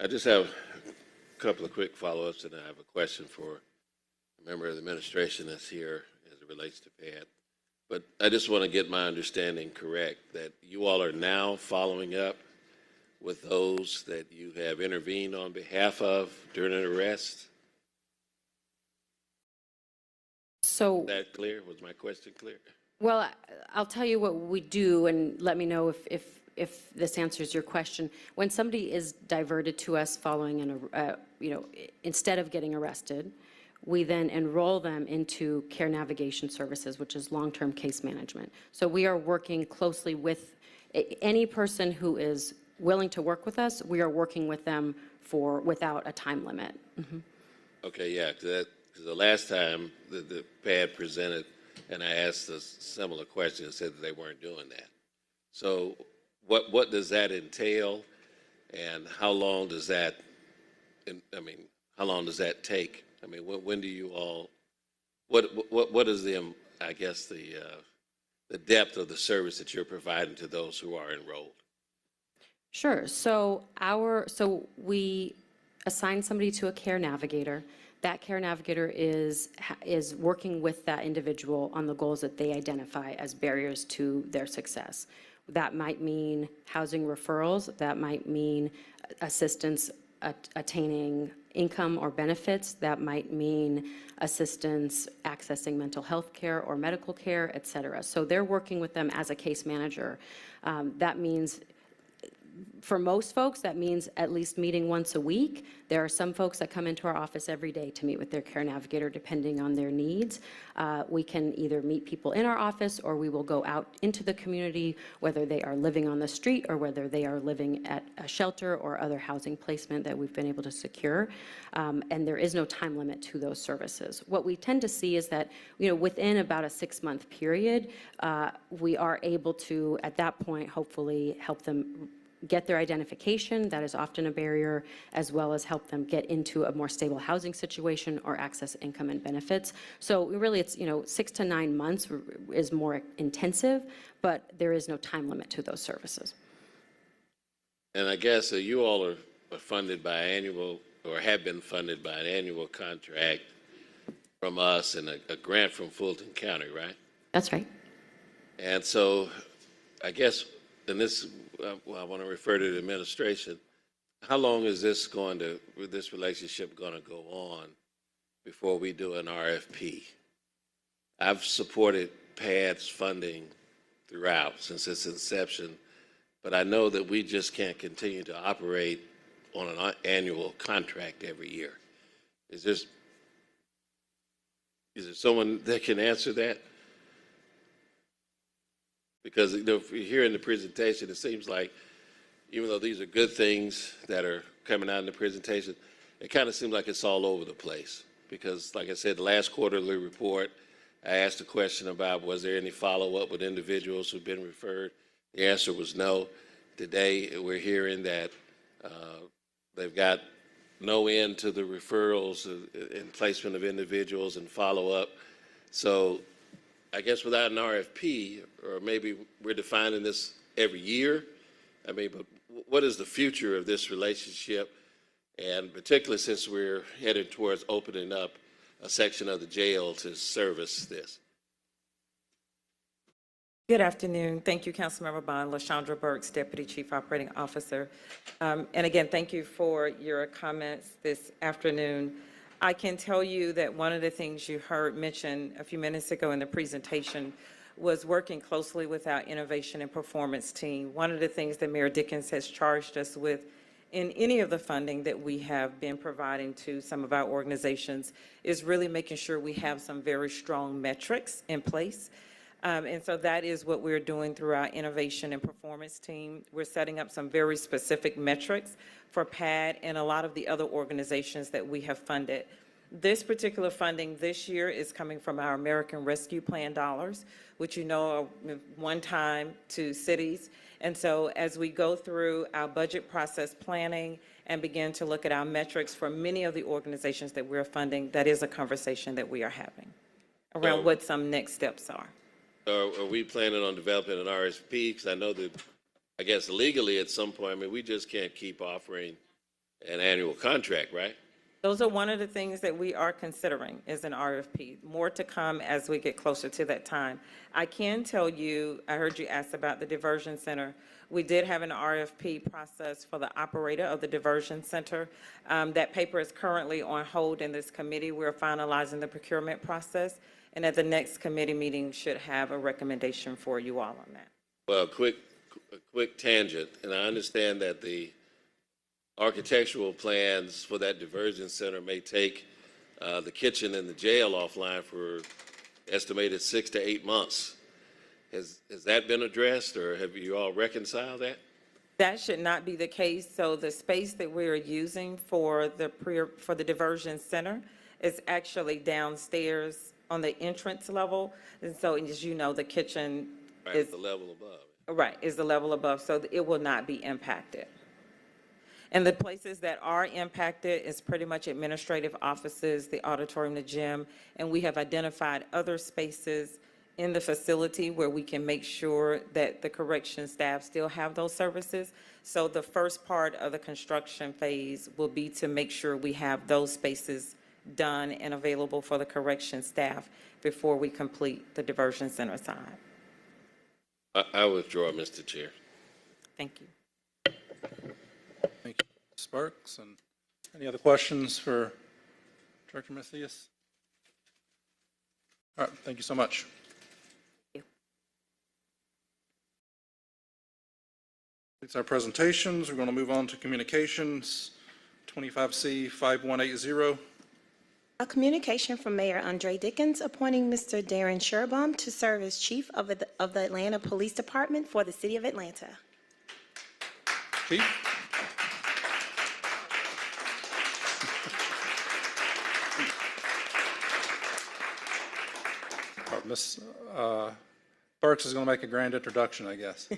I just have a couple of quick follow-ups, and I have a question for a member of the administration that's here as it relates to PAD. But I just want to get my understanding correct, that you all are now following up with those that you have intervened on behalf of during an arrest? So, Is that clear? Was my question clear? well, I'll tell you what we do, and let me know if this answers your question. When somebody is diverted to us following instead of getting arrested, we then enroll them into care navigation services, which is long-term case management. So we are working closely with any person who is willing to work with us. We are working with them without a time limit. Okay, yeah, because the last time the PAD presented, and I asked a similar question, and said that they weren't doing that. So what does that entail, and how long does that, how long does that take? I mean, when do you all, what is the, I guess, the depth of the service that you're providing to those who are enrolled? Sure. So we assign somebody to a care navigator. That care navigator is working with that individual on the goals that they identify as barriers to their success. That might mean housing referrals. That might mean assistance attaining income or benefits. That might mean assistance accessing mental health care or medical care, et cetera. So they're working with them as a case manager. That means, for most folks, that means at least meeting once a week. There are some folks that come into our office every day to meet with their care navigator, depending on their needs. We can either meet people in our office, or we will go out into the community, whether they are living on the street or whether they are living at a shelter or other housing placement that we've been able to secure. And there is no time limit to those services. What we tend to see is that, within about a 6-month period, we are able to, at that point, hopefully help them get their identification. That is often a barrier, as well as help them get into a more stable housing situation or access income and benefits. So really, it's 6 to 9 months is more intensive, but there is no time limit to those services. And I guess you all are funded by annual, or have been funded by an annual contract from us and a grant from Fulton County, right? That's right. And so I guess, and this, I want to refer to the administration, how long is this relationship going to go on before we do an RFP? I've supported PAD's funding throughout since its inception, but I know that we just can't continue to operate on an annual contract every year. Is there someone that can answer that? Because if you hear in the presentation, it seems like, even though these are good things that are coming out in the presentation, it kind of seems like it's all over the place. because like I said, the last quarterly report, I asked a question about was there any follow-up with individuals who've been referred? The answer was no. Today, we're hearing that they've got no end to the referrals and placement of individuals and follow-up. So I guess without an RFP, or maybe we're defining this every year, I mean, but what is the future of this relationship? And particularly since we're headed towards opening up a section of the jail to service this. Good afternoon. Thank you, Councilmember Bond. LaShondra Burks, Deputy Chief Operating Officer. And again, thank you for your comments this afternoon. I can tell you that one of the things you heard mentioned a few minutes ago in the presentation was working closely with our innovation and performance team. One of the things that Mayor Dickens has charged us with in any of the funding that we have been providing to some of our organizations is really making sure we have some very strong metrics in place. And so that is what we're doing through our innovation and performance team. We're setting up some very specific metrics for PAD and a lot of the other organizations that we have funded. This particular funding this year is coming from our American Rescue Plan dollars, which you know are one time to cities. And so as we go through our budget process planning and begin to look at our metrics for many of the organizations that we're funding, that is a conversation that we are having around what some next steps are. Are we planning on developing an RSP? Because I know that, I guess legally at some point, I mean, we just can't keep offering an annual contract, right? Those are one of the things that we are considering is an RFP. More to come as we get closer to that time. I can tell you, I heard you ask about the diversion center. We did have an RFP process for the operator of the diversion center. That paper is currently on hold in this committee. We're finalizing the procurement process. And at the next committee meeting, should have a recommendation for you all on that. Well, a quick tangent, and I understand that the architectural plans for that diversion center may take the kitchen and the jail offline for estimated 6 to 8 months. Has that been addressed, or have you all reconciled that? That should not be the case. So the space that we're using for the diversion center is actually downstairs on the entrance level. And so, as you know, the kitchen is the level above. Right, is the level above, so it will not be impacted. And the places that are impacted is pretty much administrative offices, the auditorium, the gym, and we have identified other spaces in the facility where we can make sure that the correction staff still have those services. So the first part of the construction phase will be to make sure we have those spaces done and available for the correction staff before we complete the diversion center side. I withdraw, Mr. Chair. Thank you. Thank you, Ms. Burks. And any other questions for Director Macias? All right, thank you so much. That's our presentations. We're going to move on to communications. 25C 5180. A communication from Mayor Andre Dickens appointing Mr. Darren Sherbaum to serve as Chief of the Atlanta Police Department for the City of Atlanta. Chief? Ms. Burks is going to make a grand introduction, I guess.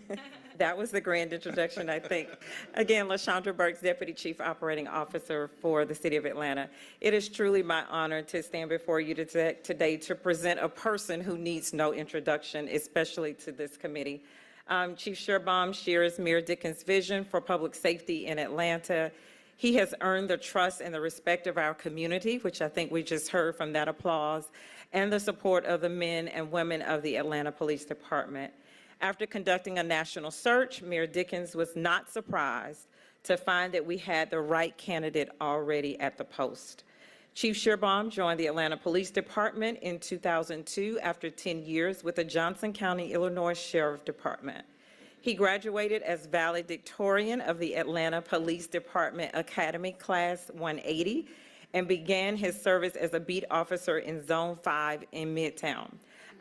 That was the grand introduction, I think. Again, LaShondra Burks, Deputy Chief Operating Officer for the City of Atlanta. It is truly my honor to stand before you today to present a person who needs no introduction, especially to this committee. Chief Sherbaum shares Mayor Dickens' vision for public safety in Atlanta. He has earned the trust and the respect of our community, which I think we just heard from that applause, and the support of the men and women of the Atlanta Police Department. After conducting a national search, Mayor Dickens was not surprised to find that we had the right candidate already at the post. Chief Sherbaum joined the Atlanta Police Department in 2002 after 10 years with the Johnson County, Illinois Sheriff Department. He graduated as valedictorian of the Atlanta Police Department Academy Class 180 and began his service as a beat officer in Zone 5 in Midtown.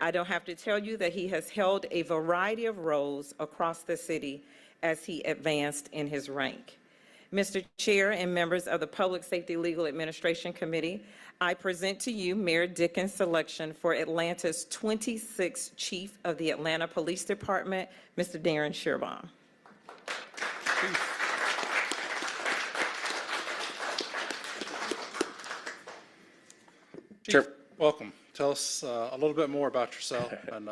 I don't have to tell you that he has held a variety of roles across the city as he advanced in his rank. Mr. Chair and members of the Public Safety Legal Administration Committee, I present to you Mayor Dickens' selection for Atlanta's 26th Chief of the Atlanta Police Department, Mr. Darren Shearbaum. Chief, welcome. Tell us a little bit more about yourself, and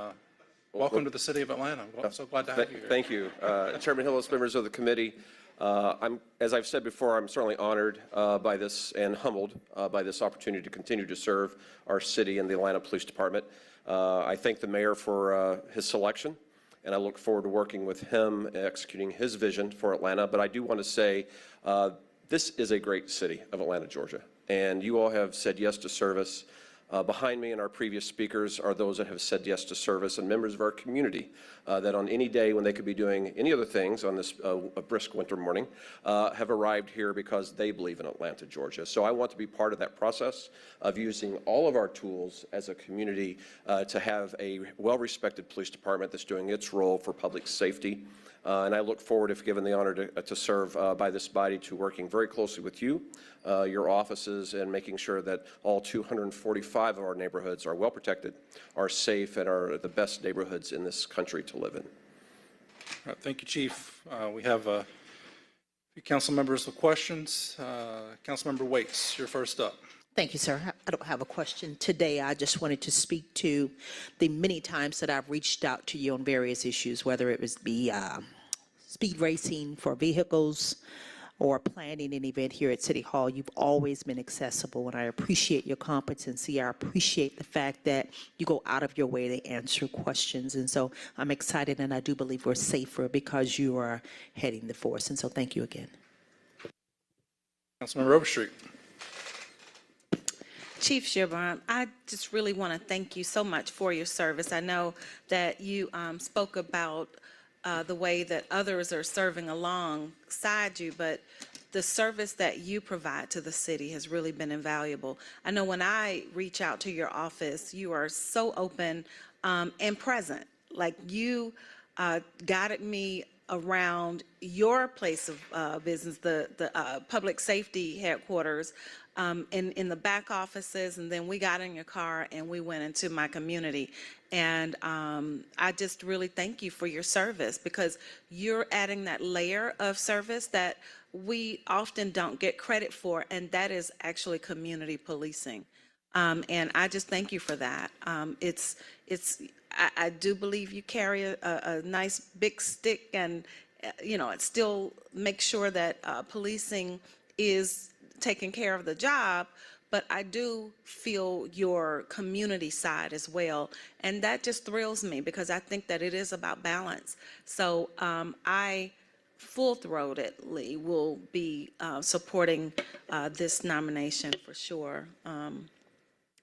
welcome to the city of Atlanta. I'm so glad to have you here. Thank you. Chairman Hillis, members of the committee, as I've said before, I'm certainly honored by this and humbled by this opportunity to continue to serve our city and the Atlanta Police Department. I thank the mayor for his selection, and I look forward to working with him executing his vision for Atlanta. But I do want to say this is a great city of Atlanta, Georgia, and you all have said yes to service. Behind me and our previous speakers are those that have said yes to service and members of our community that on any day when they could be doing any other things on this a brisk winter morning have arrived here because they believe in Atlanta, Georgia. So I want to be part of that process of using all of our tools as a community to have a well-respected police department that's doing its role for public safety. And I look forward, if given the honor to serve by this body, to working very closely with you, your offices, and making sure that all 245 of our neighborhoods are well protected, are safe, and are the best neighborhoods in this country to live in. All right, thank you, Chief. We have a few council members with questions. Councilmember Waits, you're first up. Thank you, sir. I don't have a question today. I just wanted to speak to the many times that I've reached out to you on various issues, whether it was speed racing for vehicles or planning an event here at City Hall. You've always been accessible, and I appreciate your competency. I appreciate the fact that you go out of your way to answer questions. And so I'm excited, and I do believe we're safer because you are heading the force. And so thank you again. Councilmember Overstreet. Chief Shearbaum, I just really want to thank you so much for your service. I know that you spoke about the way that others are serving alongside you, but the service that you provide to the city has really been invaluable. I know when I reach out to your office, you are so open and present. Like you guided me around your place of business, the public safety headquarters, in the back offices, and then we got in your car and we went into my community. And I just really thank you for your service, because you're adding that layer of service that we often don't get credit for, and that is actually community policing. And I just thank you for that. I do believe you carry a nice big stick, and it still makes sure that policing is taking care of the job, but I do feel your community side as well. And that just thrills me, because I think that it is about balance. So I full-throatedly will be supporting this nomination for sure. And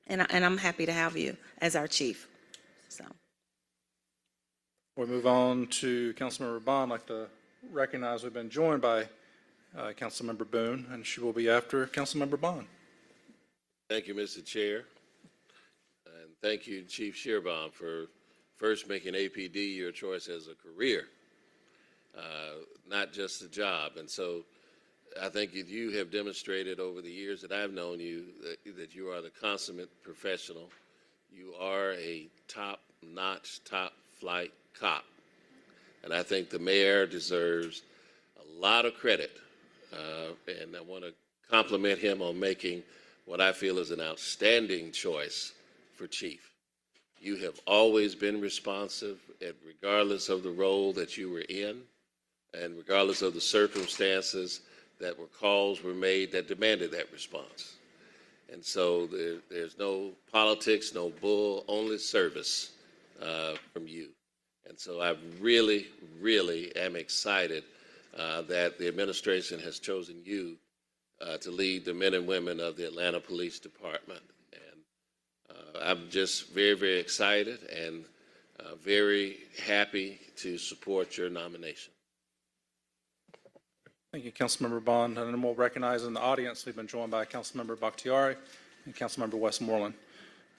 I'm happy to have you as our chief. So. We'll move on to Councilmember Bond. I'd like to recognize we've been joined by Councilmember Boone, and she will be after Councilmember Bond. Thank you, Mr. Chair. And thank you, Chief Shearbaum, for first making APD your choice as a career, not just a job. And so I think you have demonstrated over the years that I've known you that you are the consummate professional. You are a top-notch, top-flight cop. And I think the mayor deserves a lot of credit. And I want to compliment him on making what I feel is an outstanding choice for chief. You have always been responsive, regardless of the role that you were in, and regardless of the circumstances that calls were made that demanded that response. And so there's no politics, no bull, only service from you. And so I really, really am excited that the administration has chosen you to lead the men and women of the Atlanta Police Department. And I'm just very, very excited and very happy to support your nomination. Thank you, Councilmember Bond. And then we'll recognize in the audience, we've been joined by Councilmember Bakhtiari and Councilmember Westmoreland.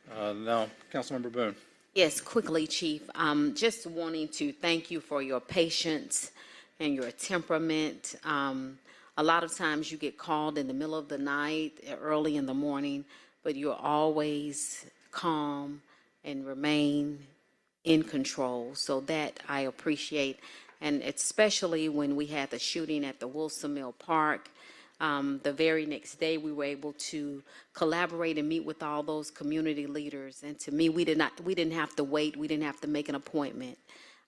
Now, Councilmember Boone. Yes, quickly, Chief. Just wanting to thank you for your patience and your temperament. a lot of times you get called in the middle of the night, early in the morning, but you're always calm and remain in control. So that I appreciate, and especially when we had the shooting at the Wilson Mill Park. The very next day, we were able to collaborate and meet with all those community leaders. And to me, we didn't have to wait. We didn't have to make an appointment.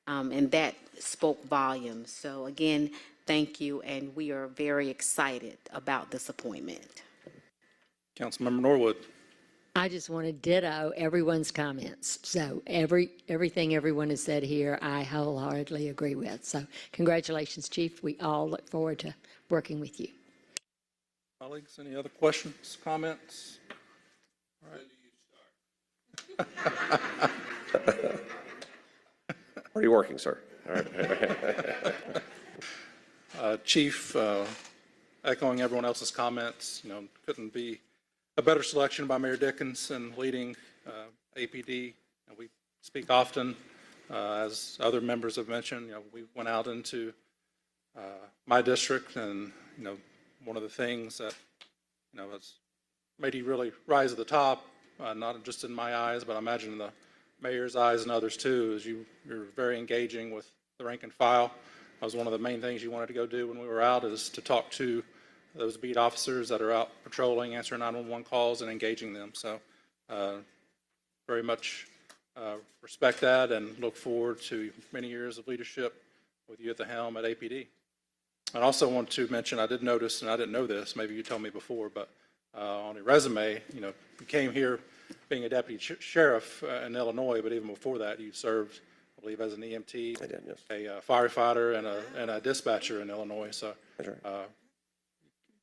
And that spoke volumes. So again, thank you. And we are very excited about this appointment. Councilmember Norwood. I just want to ditto everyone's comments. So everything everyone has said here, I wholeheartedly agree with. So congratulations, Chief. We all look forward to working with you. Colleagues, any other questions, comments? All right. Already working, sir. All right. Chief, echoing everyone else's comments, couldn't be a better selection by Mayor Dickens in leading APD. And we speak often, as other members have mentioned, we went out into my district, and, one of the things that, has made you really rise to the top, not just in my eyes, but I imagine in the mayor's eyes and others too, is you're very engaging with the rank and file. That was one of the main things you wanted to go do when we were out, is to talk to those beat officers that are out patrolling, answering 911 calls, and engaging them. So very much respect that and look forward to many years of leadership with you at the helm at APD. I also want to mention, I did notice, and I didn't know this, maybe you told me before, but on your resume, you came here being a deputy sheriff in Illinois, but even before that, you served, I believe, as an EMT, I did, yes. a firefighter, and a dispatcher in Illinois. So That's right.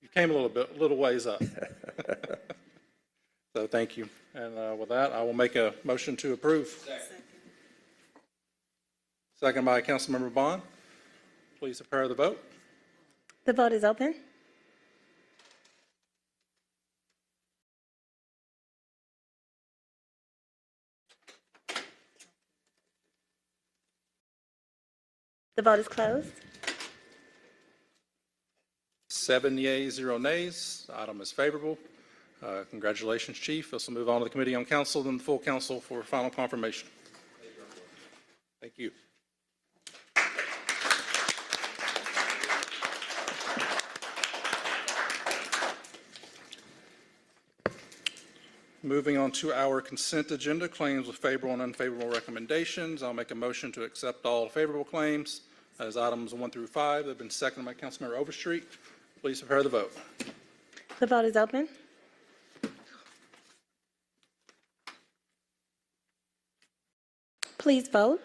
you came a little ways up. So thank you. And with that, I will make a motion to approve. Second by Councilmember Bond. Please prepare the vote. The vote is open. The vote is closed. 7 yeas, 0 nays. The item is favorable. Congratulations, Chief. This will move on to the Committee on Council, then the full council for final confirmation. Thank you. Moving on to our consent agenda, claims with favorable and unfavorable recommendations. I'll make a motion to accept all favorable claims as items 1 through 5. They've been seconded by Councilmember Overstreet. Please prepare the vote. The vote is open. Please vote.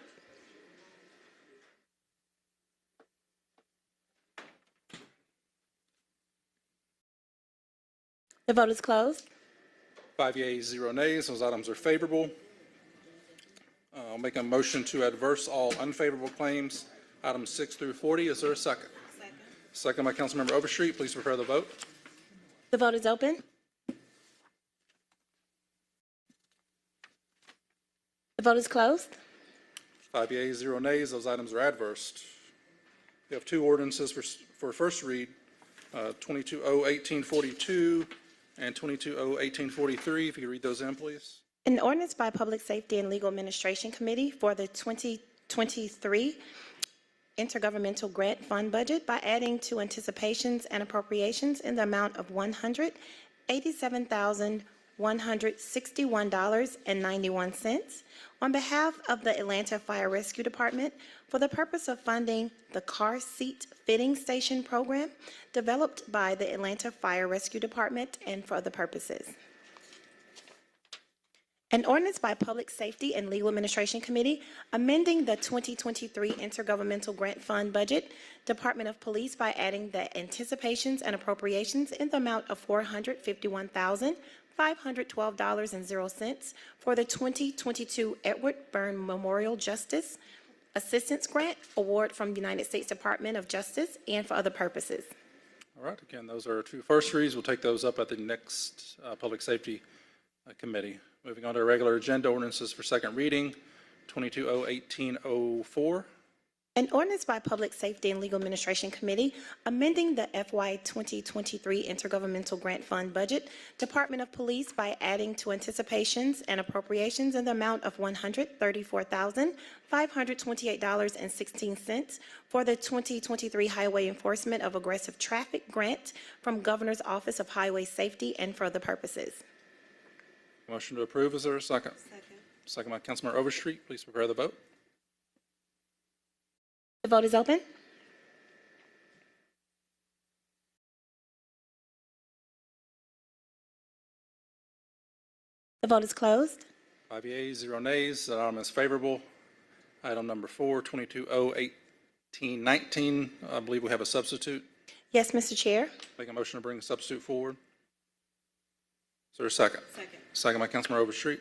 The vote is closed. 5 yeas, 0 nays. Those items are favorable. I'll make a motion to adverse all unfavorable claims, items 6 through 40. Is there a second? Second by Councilmember Overstreet. Please prepare the vote. The vote is open. The vote is closed. 5 yeas, 0 nays. Those items are adverse. We have two ordinances for first read, 22-0-1842 and 22-0-1843. If you could read those in, please. An ordinance by Public Safety and Legal Administration Committee for the 2023 Intergovernmental Grant Fund budget by adding to anticipations and appropriations in the amount of $187,161.91 on behalf of the Atlanta Fire Rescue Department for the purpose of funding the car seat fitting station program developed by the Atlanta Fire Rescue Department and for other purposes. An ordinance by Public Safety and Legal Administration Committee amending the 2023 Intergovernmental Grant Fund budget, Department of Police, by adding the anticipations and appropriations in the amount of $451,512.00 for the 2022 Edward Byrne Memorial Justice Assistance Grant Award from the United States Department of Justice and for other purposes. All right, again, those are two first reads. We'll take those up at the next Public Safety Committee. Moving on to our regular agenda, ordinances for second reading, 22-0-1804. An ordinance by Public Safety and Legal Administration Committee amending the FY 2023 Intergovernmental Grant Fund budget, Department of Police by adding to anticipations and appropriations in the amount of $134,528.16 for the 2023 Highway Enforcement of Aggressive Traffic Grant from Governor's Office of Highway Safety and for other purposes. Motion to approve, is there a second? Second by Councilmember Overstreet. Please prepare the vote. The vote is open. The vote is closed. 5 yeas, 0 nays. That item is favorable. Item number 4, 22-01819. I believe we have a substitute. Yes, Mr. Chair. Make a motion to bring the substitute forward. Is there a second? Second by Councilmember Overstreet.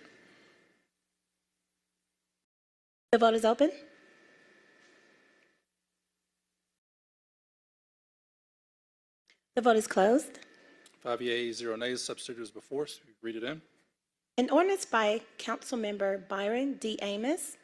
The vote is open. The vote is closed. 5 yeas, 0 nays. Substitute is before us. Read it in. An ordinance by Councilmember Byron D. Amos,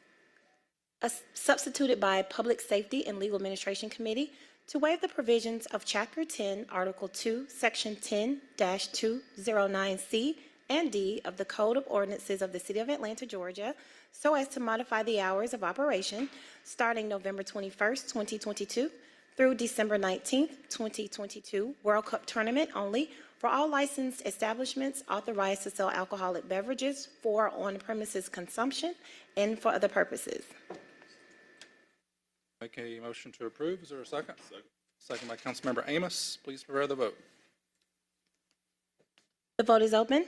substituted by Public Safety and Legal Administration Committee, to waive the provisions of Chapter 10, Article 2, Section 10-209C and D of the Code of Ordinances of the City of Atlanta, Georgia, so as to modify the hours of operation starting November 21st, 2022 through December 19th, 2022, World Cup tournament only for all licensed establishments authorized to sell alcoholic beverages for on-premises consumption and for other purposes. Make a motion to approve. Is there a second? Second by Councilmember Amos. Please prepare the vote. The vote is open.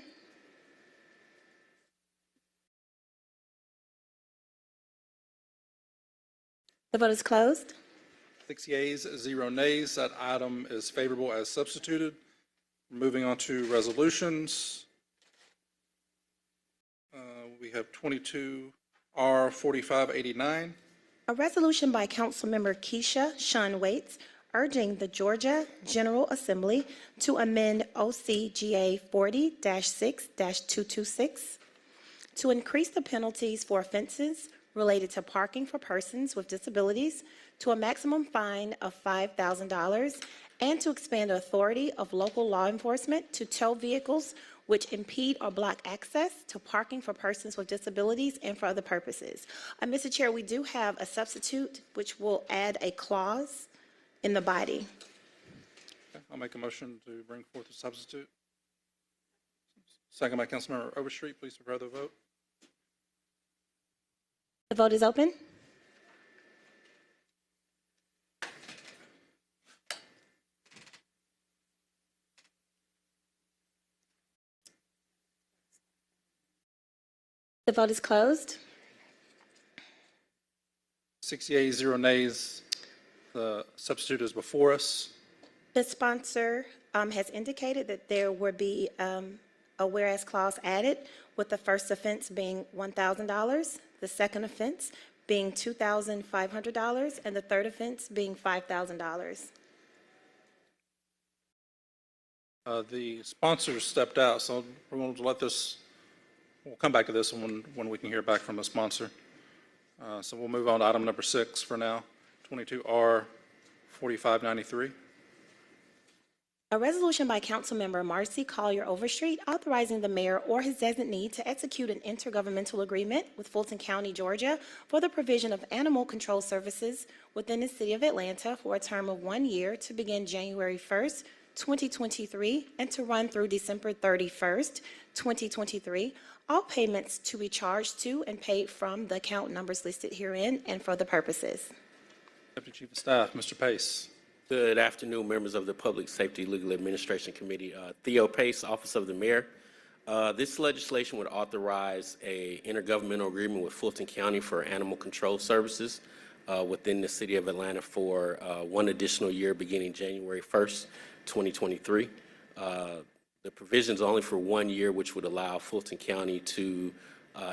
The vote is closed. 6 yeas, 0 nays. That item is favorable as substituted. Moving on to resolutions. We have 22R4589. A resolution by Councilmember Keisha Sean Waits urging the Georgia General Assembly to amend OCGA 40-6-226 to increase the penalties for offenses related to parking for persons with disabilities to a maximum fine of $5,000 and to expand the authority of local law enforcement to tow vehicles which impede or block access to parking for persons with disabilities and for other purposes. Mr. Chair, we do have a substitute which will add a clause in the body. Okay, I'll make a motion to bring forth a substitute. Second by Councilmember Overstreet. Please prepare the vote. The vote is open. The vote is closed. 6 yeas, 0 nays. The substitute is before us. The sponsor has indicated that there would be a whereas clause added, with the first offense being $1,000, the second offense being $2,500, and the third offense being $5,000. The sponsor stepped out, so we're going to let this, we'll come back to this when we can hear back from the sponsor. So we'll move on to item number 6 for now, 22R4593. A resolution by Councilmember Marcy Collier Overstreet authorizing the mayor or his designee to execute an intergovernmental agreement with Fulton County, Georgia for the provision of animal control services within the city of Atlanta for a term of 1 year to begin January 1st, 2023, and to run through December 31st, 2023. All payments to be charged to and paid from the account numbers listed herein and for the purposes. Deputy Chief of Staff, Mr. Pace. Good afternoon, members of the Public Safety Legal Administration Committee. Theo Pace, Office of the Mayor. This legislation would authorize an intergovernmental agreement with Fulton County for animal control services within the city of Atlanta for 1 additional year beginning January 1st, 2023. The provisions are only for 1 year, which would allow Fulton County to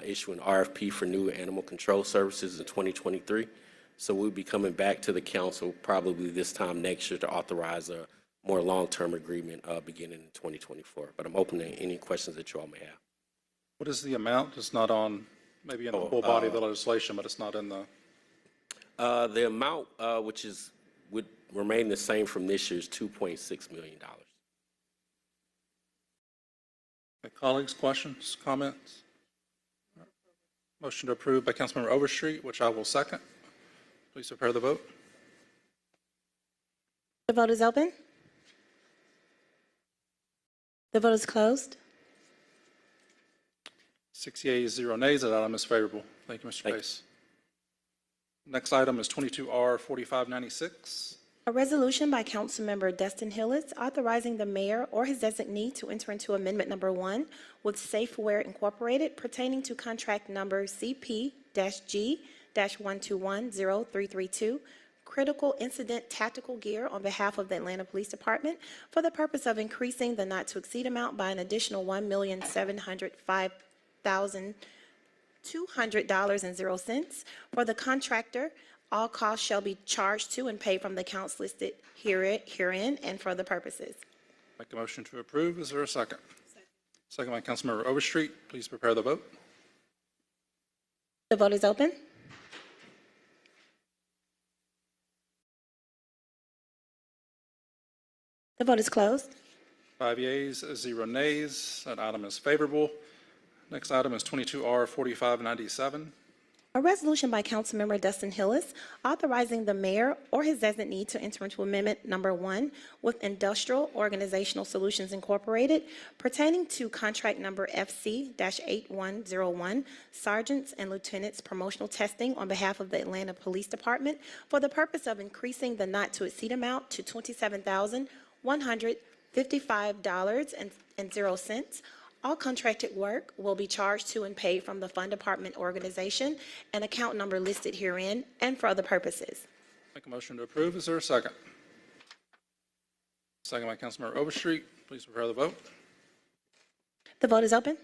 issue an RFP for new animal control services in 2023. So we'll be coming back to the council probably this time next year to authorize a more long-term agreement beginning in 2024. But I'm open to any questions that you all may have. What is the amount? It's not on, maybe in the full body of the legislation, but it's not in the. The amount, would remain the same from this year's $2.6 million. Okay, colleagues, questions, comments? Motion to approve by Councilmember Overstreet, which I will second. Please prepare the vote. The vote is open. The vote is closed. 6 yeas, 0 nays. That item is favorable. Thank you, Mr. Pace. Next item is 22R 4596. A resolution by Councilmember Dustin Hillis authorizing the mayor or his designee to enter into Amendment Number 1 with Safeware Incorporated pertaining to contract number CP-G-1210-332, critical incident tactical gear on behalf of the Atlanta Police Department for the purpose of increasing the not-to-exceed amount by an additional $1,705,200.00 for the contractor. All costs shall be charged to and paid from the accounts listed herein and for the purposes. Make a motion to approve. Is there a second? Second by Councilmember Overstreet. Please prepare the vote. The vote is open. The vote is closed. 5 yeas, 0 nays. That item is favorable. Next item is 22R 4597. A resolution by Councilmember Dustin Hillis authorizing the mayor or his designee to enter into Amendment Number 1 with Industrial Organizational Solutions Incorporated pertaining to contract number FC-8101, Sergeants and Lieutenants Promotional Testing on behalf of the Atlanta Police Department for the purpose of increasing the not-to-exceed amount to $27,155.00. All contracted work will be charged to and paid from the Fund Department organization and account number listed herein and for other purposes. Make a motion to approve. Is there a second? Second by Councilmember Overstreet. Please prepare the vote. The vote is open.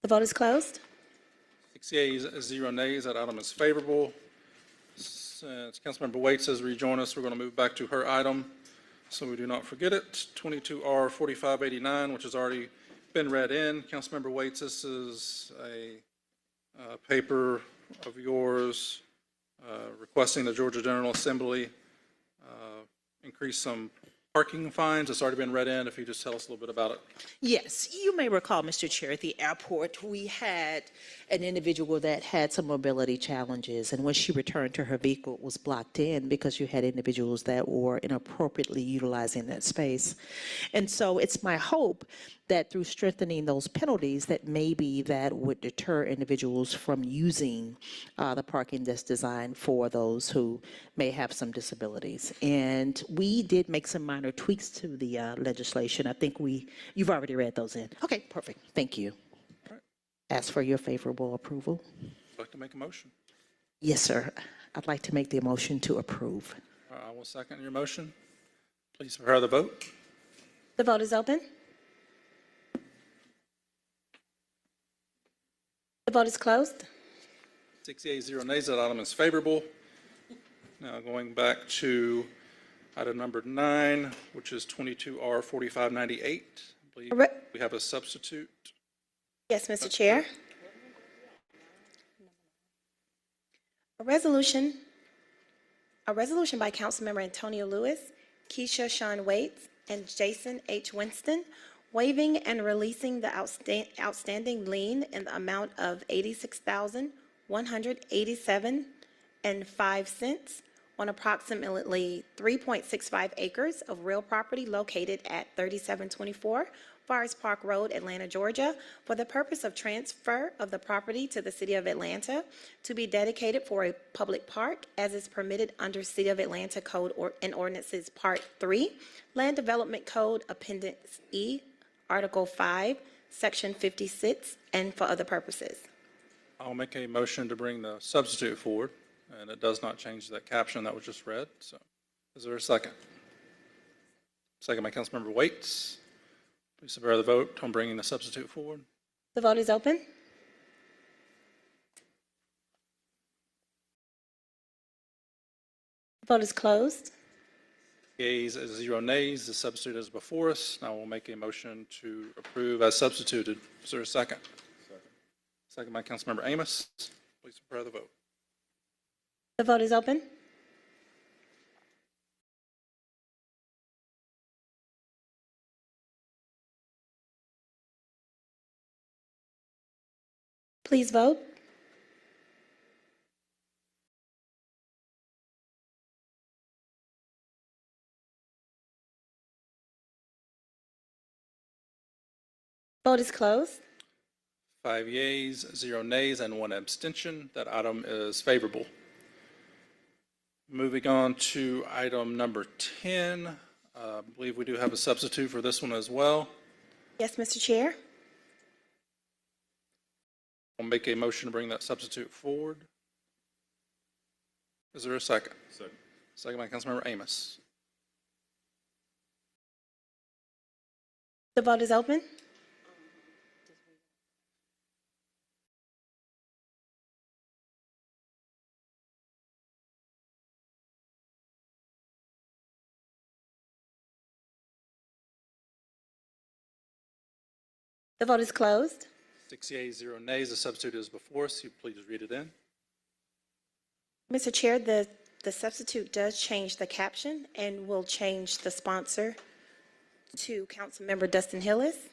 The vote is closed. 6 yeas, 0 nays. That item is favorable. Since Councilmember Waits has rejoined us, we're going to move back to her item so we do not forget it. 22R 4589, which has already been read in. Councilmember Waits, this is a paper of yours requesting the Georgia General Assembly increase some parking fines. It's already been read in. If you just tell us a little bit about it. Yes, you may recall, Mr. Chair, at the airport, we had an individual that had some mobility challenges, and when she returned to her vehicle, it was blocked in because you had individuals that were inappropriately utilizing that space. And so it's my hope that through strengthening those penalties, that maybe that would deter individuals from using the parking that's designed for those who may have some disabilities. And we did make some minor tweaks to the legislation. I think you've already read those in. Okay, perfect. Thank you. Ask for your favorable approval. Would you like to make a motion? Yes, sir. I'd like to make the motion to approve. I will second your motion. Please prepare the vote. The vote is open. The vote is closed. 6 yeas, 0 nays. That item is favorable. Now going back to item number 9, which is 22R 4598. I believe we have a substitute. Yes, Mr. Chair. A resolution by Councilmember Antonio Lewis, Keisha Sean Waits, and Jason H. Winston, waiving and releasing the outstanding lien in the amount of $86,187.05 on approximately 3.65 acres of real property located at 3724 Forest Park Road, Atlanta, Georgia, for the purpose of transfer of the property to the City of Atlanta to be dedicated for a public park as is permitted under City of Atlanta Code and Ordinances Part 3, Land Development Code Appendix E, Article 5, Section 56, and for other purposes. I'll make a motion to bring the substitute forward, and it does not change that caption that was just read. So is there a second? Second by Councilmember Waits. Please prepare the vote on bringing the substitute forward. The vote is open. The vote is closed. Yeas, 0 nays. The substitute is before us. Now we'll make a motion to approve as substituted. Is there a second? Second by Councilmember Amos. Please prepare the vote. The vote is open. Please vote. Vote is closed. 5 yeas, 0 nays, and 1 abstention. That item is favorable. Moving on to item number 10. I believe we do have a substitute for this one as well. Yes, Mr. Chair. I'll make a motion to bring that substitute forward. Is there a second? Second. Second by Councilmember Amos. The vote is open. The vote is closed. 6 yeas, 0 nays. The substitute is before us. You please read it in. Mr. Chair, the substitute does change the caption and will change the sponsor to Councilmember Dustin Hillis.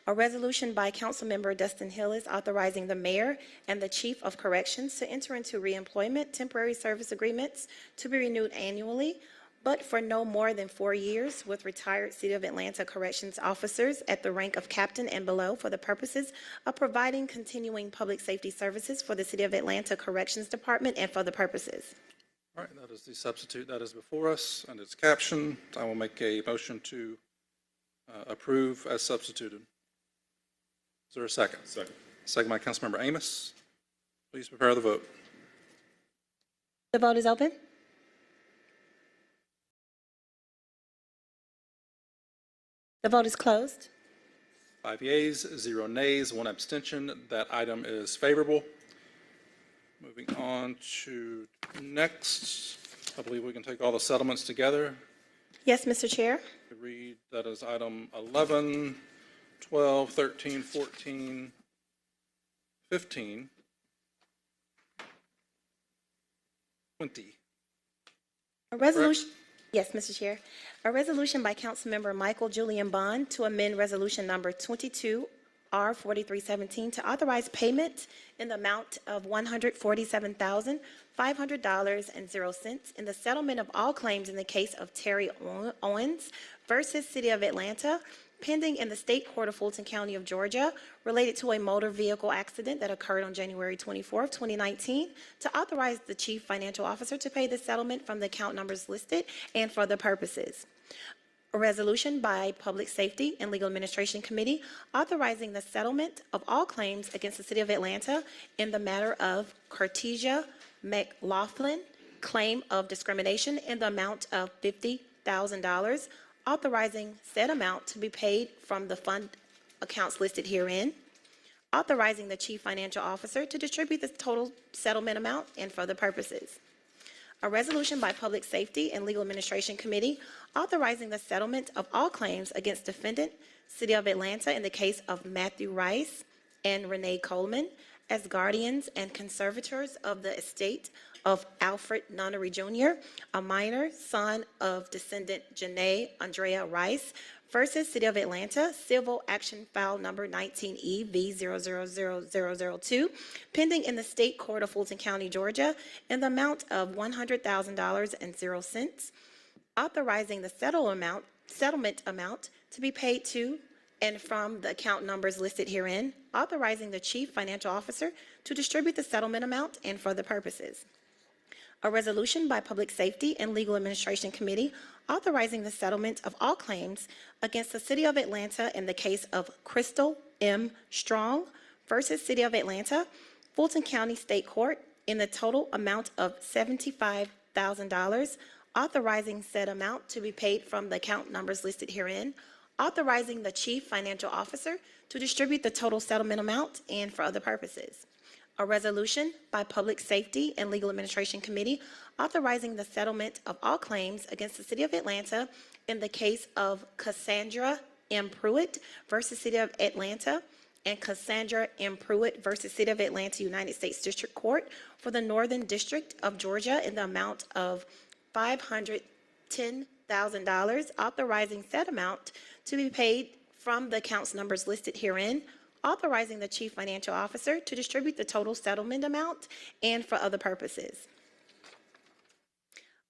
A resolution by Councilmember Dustin Hillis authorizing the mayor and the chief of corrections to enter into reemployment temporary service agreements to be renewed annually, but for no more than 4 years with retired City of Atlanta corrections officers at the rank of captain and below for the purposes of providing continuing public safety services for the City of Atlanta Corrections Department and for the purposes. All right, that is the substitute that is before us, and it's captioned. I will make a motion to approve as substituted. Is there a second? Second. Second by Councilmember Amos. Please prepare the vote. The vote is open. The vote is closed. 5 yeas, 0 nays, 1 abstention. That item is favorable. Moving on to next, I believe we can take all the settlements together. Yes, Mr. Chair. Read, that is item 11, 12, 13, 14, 15, 20. A resolution, yes, Mr. Chair. A resolution by Councilmember Michael Julian Bond to amend Resolution Number 22R4317 to authorize payment in the amount of $147,500.00 in the settlement of all claims in the case of Terry Owens versus City of Atlanta, pending in the State Court of Fulton County of Georgia, related to a motor vehicle accident that occurred on January 24th, 2019, to authorize the Chief Financial Officer to pay the settlement from the account numbers listed and for the purposes. A resolution by Public Safety and Legal Administration Committee authorizing the settlement of all claims against the City of Atlanta in the matter of Cartesia McLaughlin, claim of discrimination in the amount of $50,000, authorizing said amount to be paid from the fund accounts listed herein, authorizing the Chief Financial Officer to distribute the total settlement amount and for the purposes. A resolution by Public Safety and Legal Administration Committee authorizing the settlement of all claims against defendant, City of Atlanta, in the case of Matthew Rice and Renee Coleman as guardians and conservators of the estate of Alfred Nunnery Jr., a minor son of descendant Janae Andrea Rice, versus City of Atlanta, Civil Action File Number 19E-V000002, pending in the State Court of Fulton County, Georgia, in the amount of $100,000.00, authorizing the settlement amount to be paid to and from the account numbers listed herein, authorizing the Chief Financial Officer to distribute the settlement amount and for the purposes. A resolution by Public Safety and Legal Administration Committee authorizing the settlement of all claims against the City of Atlanta in the case of Crystal M. Strong versus City of Atlanta, Fulton County State Court, in the total amount of $75,000, authorizing said amount to be paid from the account numbers listed herein, authorizing the Chief Financial Officer to distribute the total settlement amount and for other purposes. A resolution by Public Safety and Legal Administration Committee authorizing the settlement of all claims against the City of Atlanta in the case of Cassandra M. Pruitt versus City of Atlanta and Cassandra M. Pruitt versus City of Atlanta, United States District Court for the Northern District of Georgia in the amount of $510,000, authorizing said amount to be paid from the accounts numbers listed herein, authorizing the Chief Financial Officer to distribute the total settlement amount and for other purposes.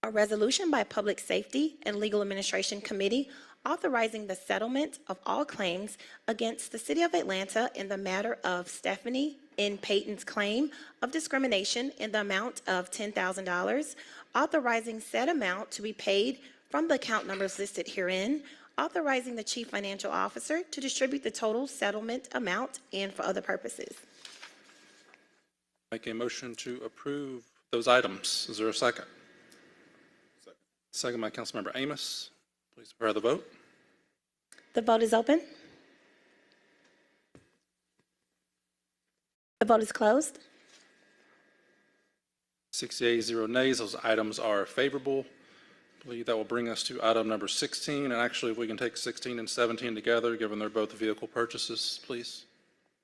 A resolution by Public Safety and Legal Administration Committee authorizing the settlement of all claims against the City of Atlanta in the matter of Stephanie N. Payton's claim of discrimination in the amount of $10,000, authorizing said amount to be paid from the account numbers listed herein, authorizing the Chief Financial Officer to distribute the total settlement amount and for other purposes. Make a motion to approve those items. Is there a second? Second by Councilmember Amos. Please prepare the vote. The vote is open. The vote is closed. 6 yeas, 0 nays. Those items are favorable. I believe that will bring us to item number 16. And actually, if we can take 16 and 17 together, given they're both vehicle purchases, please.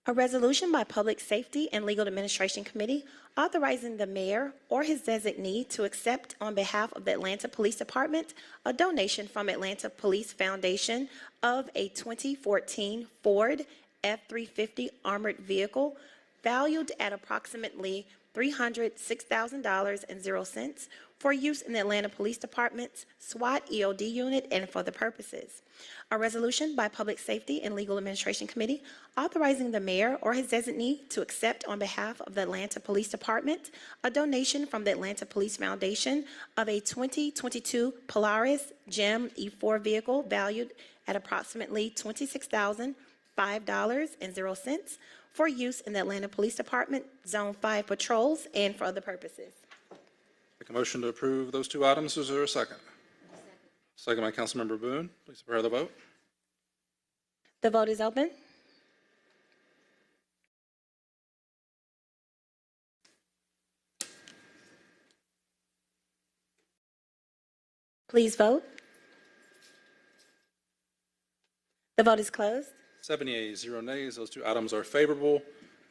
A resolution by Public Safety and Legal Administration Committee authorizing the mayor or his designee to accept on behalf of the Atlanta Police Department a donation from Atlanta Police Foundation of a 2014 Ford F-350 armored vehicle valued at approximately $306,000.00 for use in the Atlanta Police Department's SWAT EOD unit and for the purposes. A resolution by Public Safety and Legal Administration Committee authorizing the mayor or his designee to accept on behalf of the Atlanta Police Department a donation from the Atlanta Police Foundation of a 2022 Polaris GEM E4 vehicle valued at approximately $26,005.00 for use in the Atlanta Police Department Zone 5 patrols and for other purposes. Make a motion to approve those two items. Is there a second? Second by Councilmember Boone. Please prepare the vote. The vote is open. Please vote. The vote is closed. 7 yeas, 0 nays. Those two items are favorable.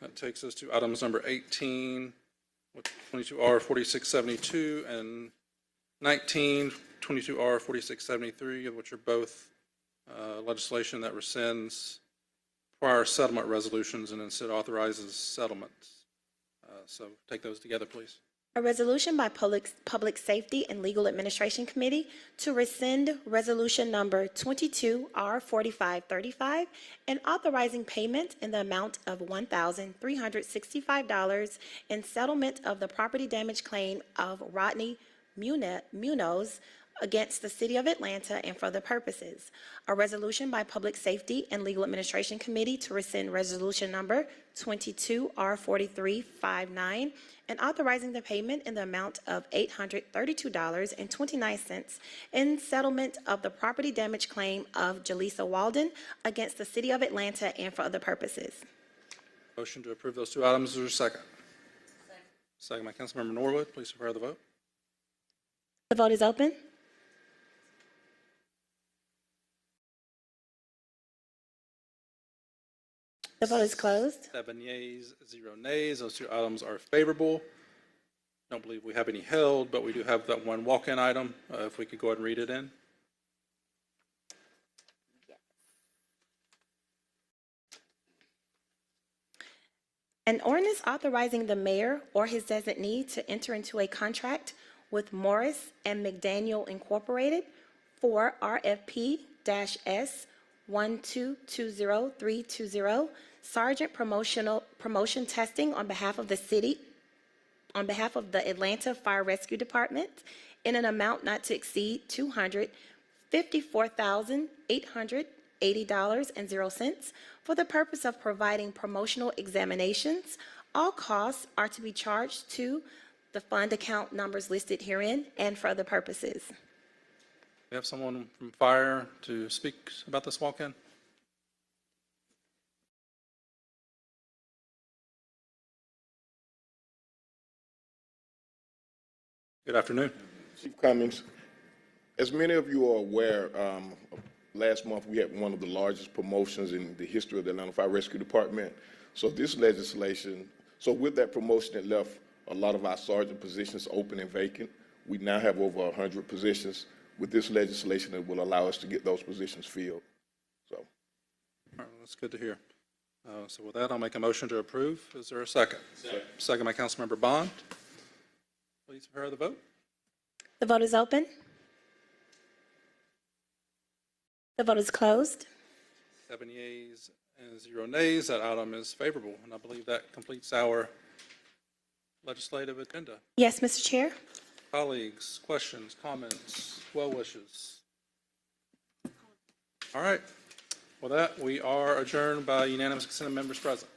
That takes us to items number 18, 22R 4672, and 19, 22R 4673, which are both legislation that rescinds prior settlement resolutions and instead authorizes settlements. So take those together, please. A resolution by Public Safety and Legal Administration Committee to rescind Resolution Number 22R4535 and authorizing payment in the amount of $1,365 in settlement of the property damage claim of Rodney Munoz against the City of Atlanta and for other purposes. A resolution by Public Safety and Legal Administration Committee to rescind Resolution Number 22R4359 and authorizing the payment in the amount of $832.29 in settlement of the property damage claim of Jaleesa Walden against the City of Atlanta and for other purposes. Motion to approve those two items. Is there a second? Second by Councilmember Norwood. Please prepare the vote. The vote is open. The vote is closed. 7 yeas, 0 nays. Those two items are favorable. Don't believe we have any held, but we do have that one walk-in item. If we could go ahead and read it in. An ordinance authorizing the mayor or his designee to enter into a contract with Morris and McDaniel Incorporated for RFP-S 1220320 Sergeant promotion testing on behalf of the city, on behalf of the Atlanta Fire Rescue Department in an amount not to exceed $254,880.00 for the purpose of providing promotional examinations. All costs are to be charged to the fund account numbers listed herein and for other purposes. We have someone from fire to speak about this walk-in. Good afternoon. Chief Cummings, as many of you are aware, last month we had one of the largest promotions in the history of the Atlanta Fire Rescue Department. So this legislation, so with that promotion, it left a lot of our sergeant positions open and vacant. We now have over 100 positions. With this legislation, it will allow us to get those positions filled. So, All right, that's good to hear. So with that, I'll make a motion to approve. Is there a second? Second by Councilmember Bond. Please prepare the vote. The vote is open. The vote is closed. 7 yeas and 0 nays. That item is favorable, and I believe that completes our legislative agenda. Yes, Mr. Chair. Colleagues, questions, comments, well wishes? All right. With that, we are adjourned by unanimous consent of members present.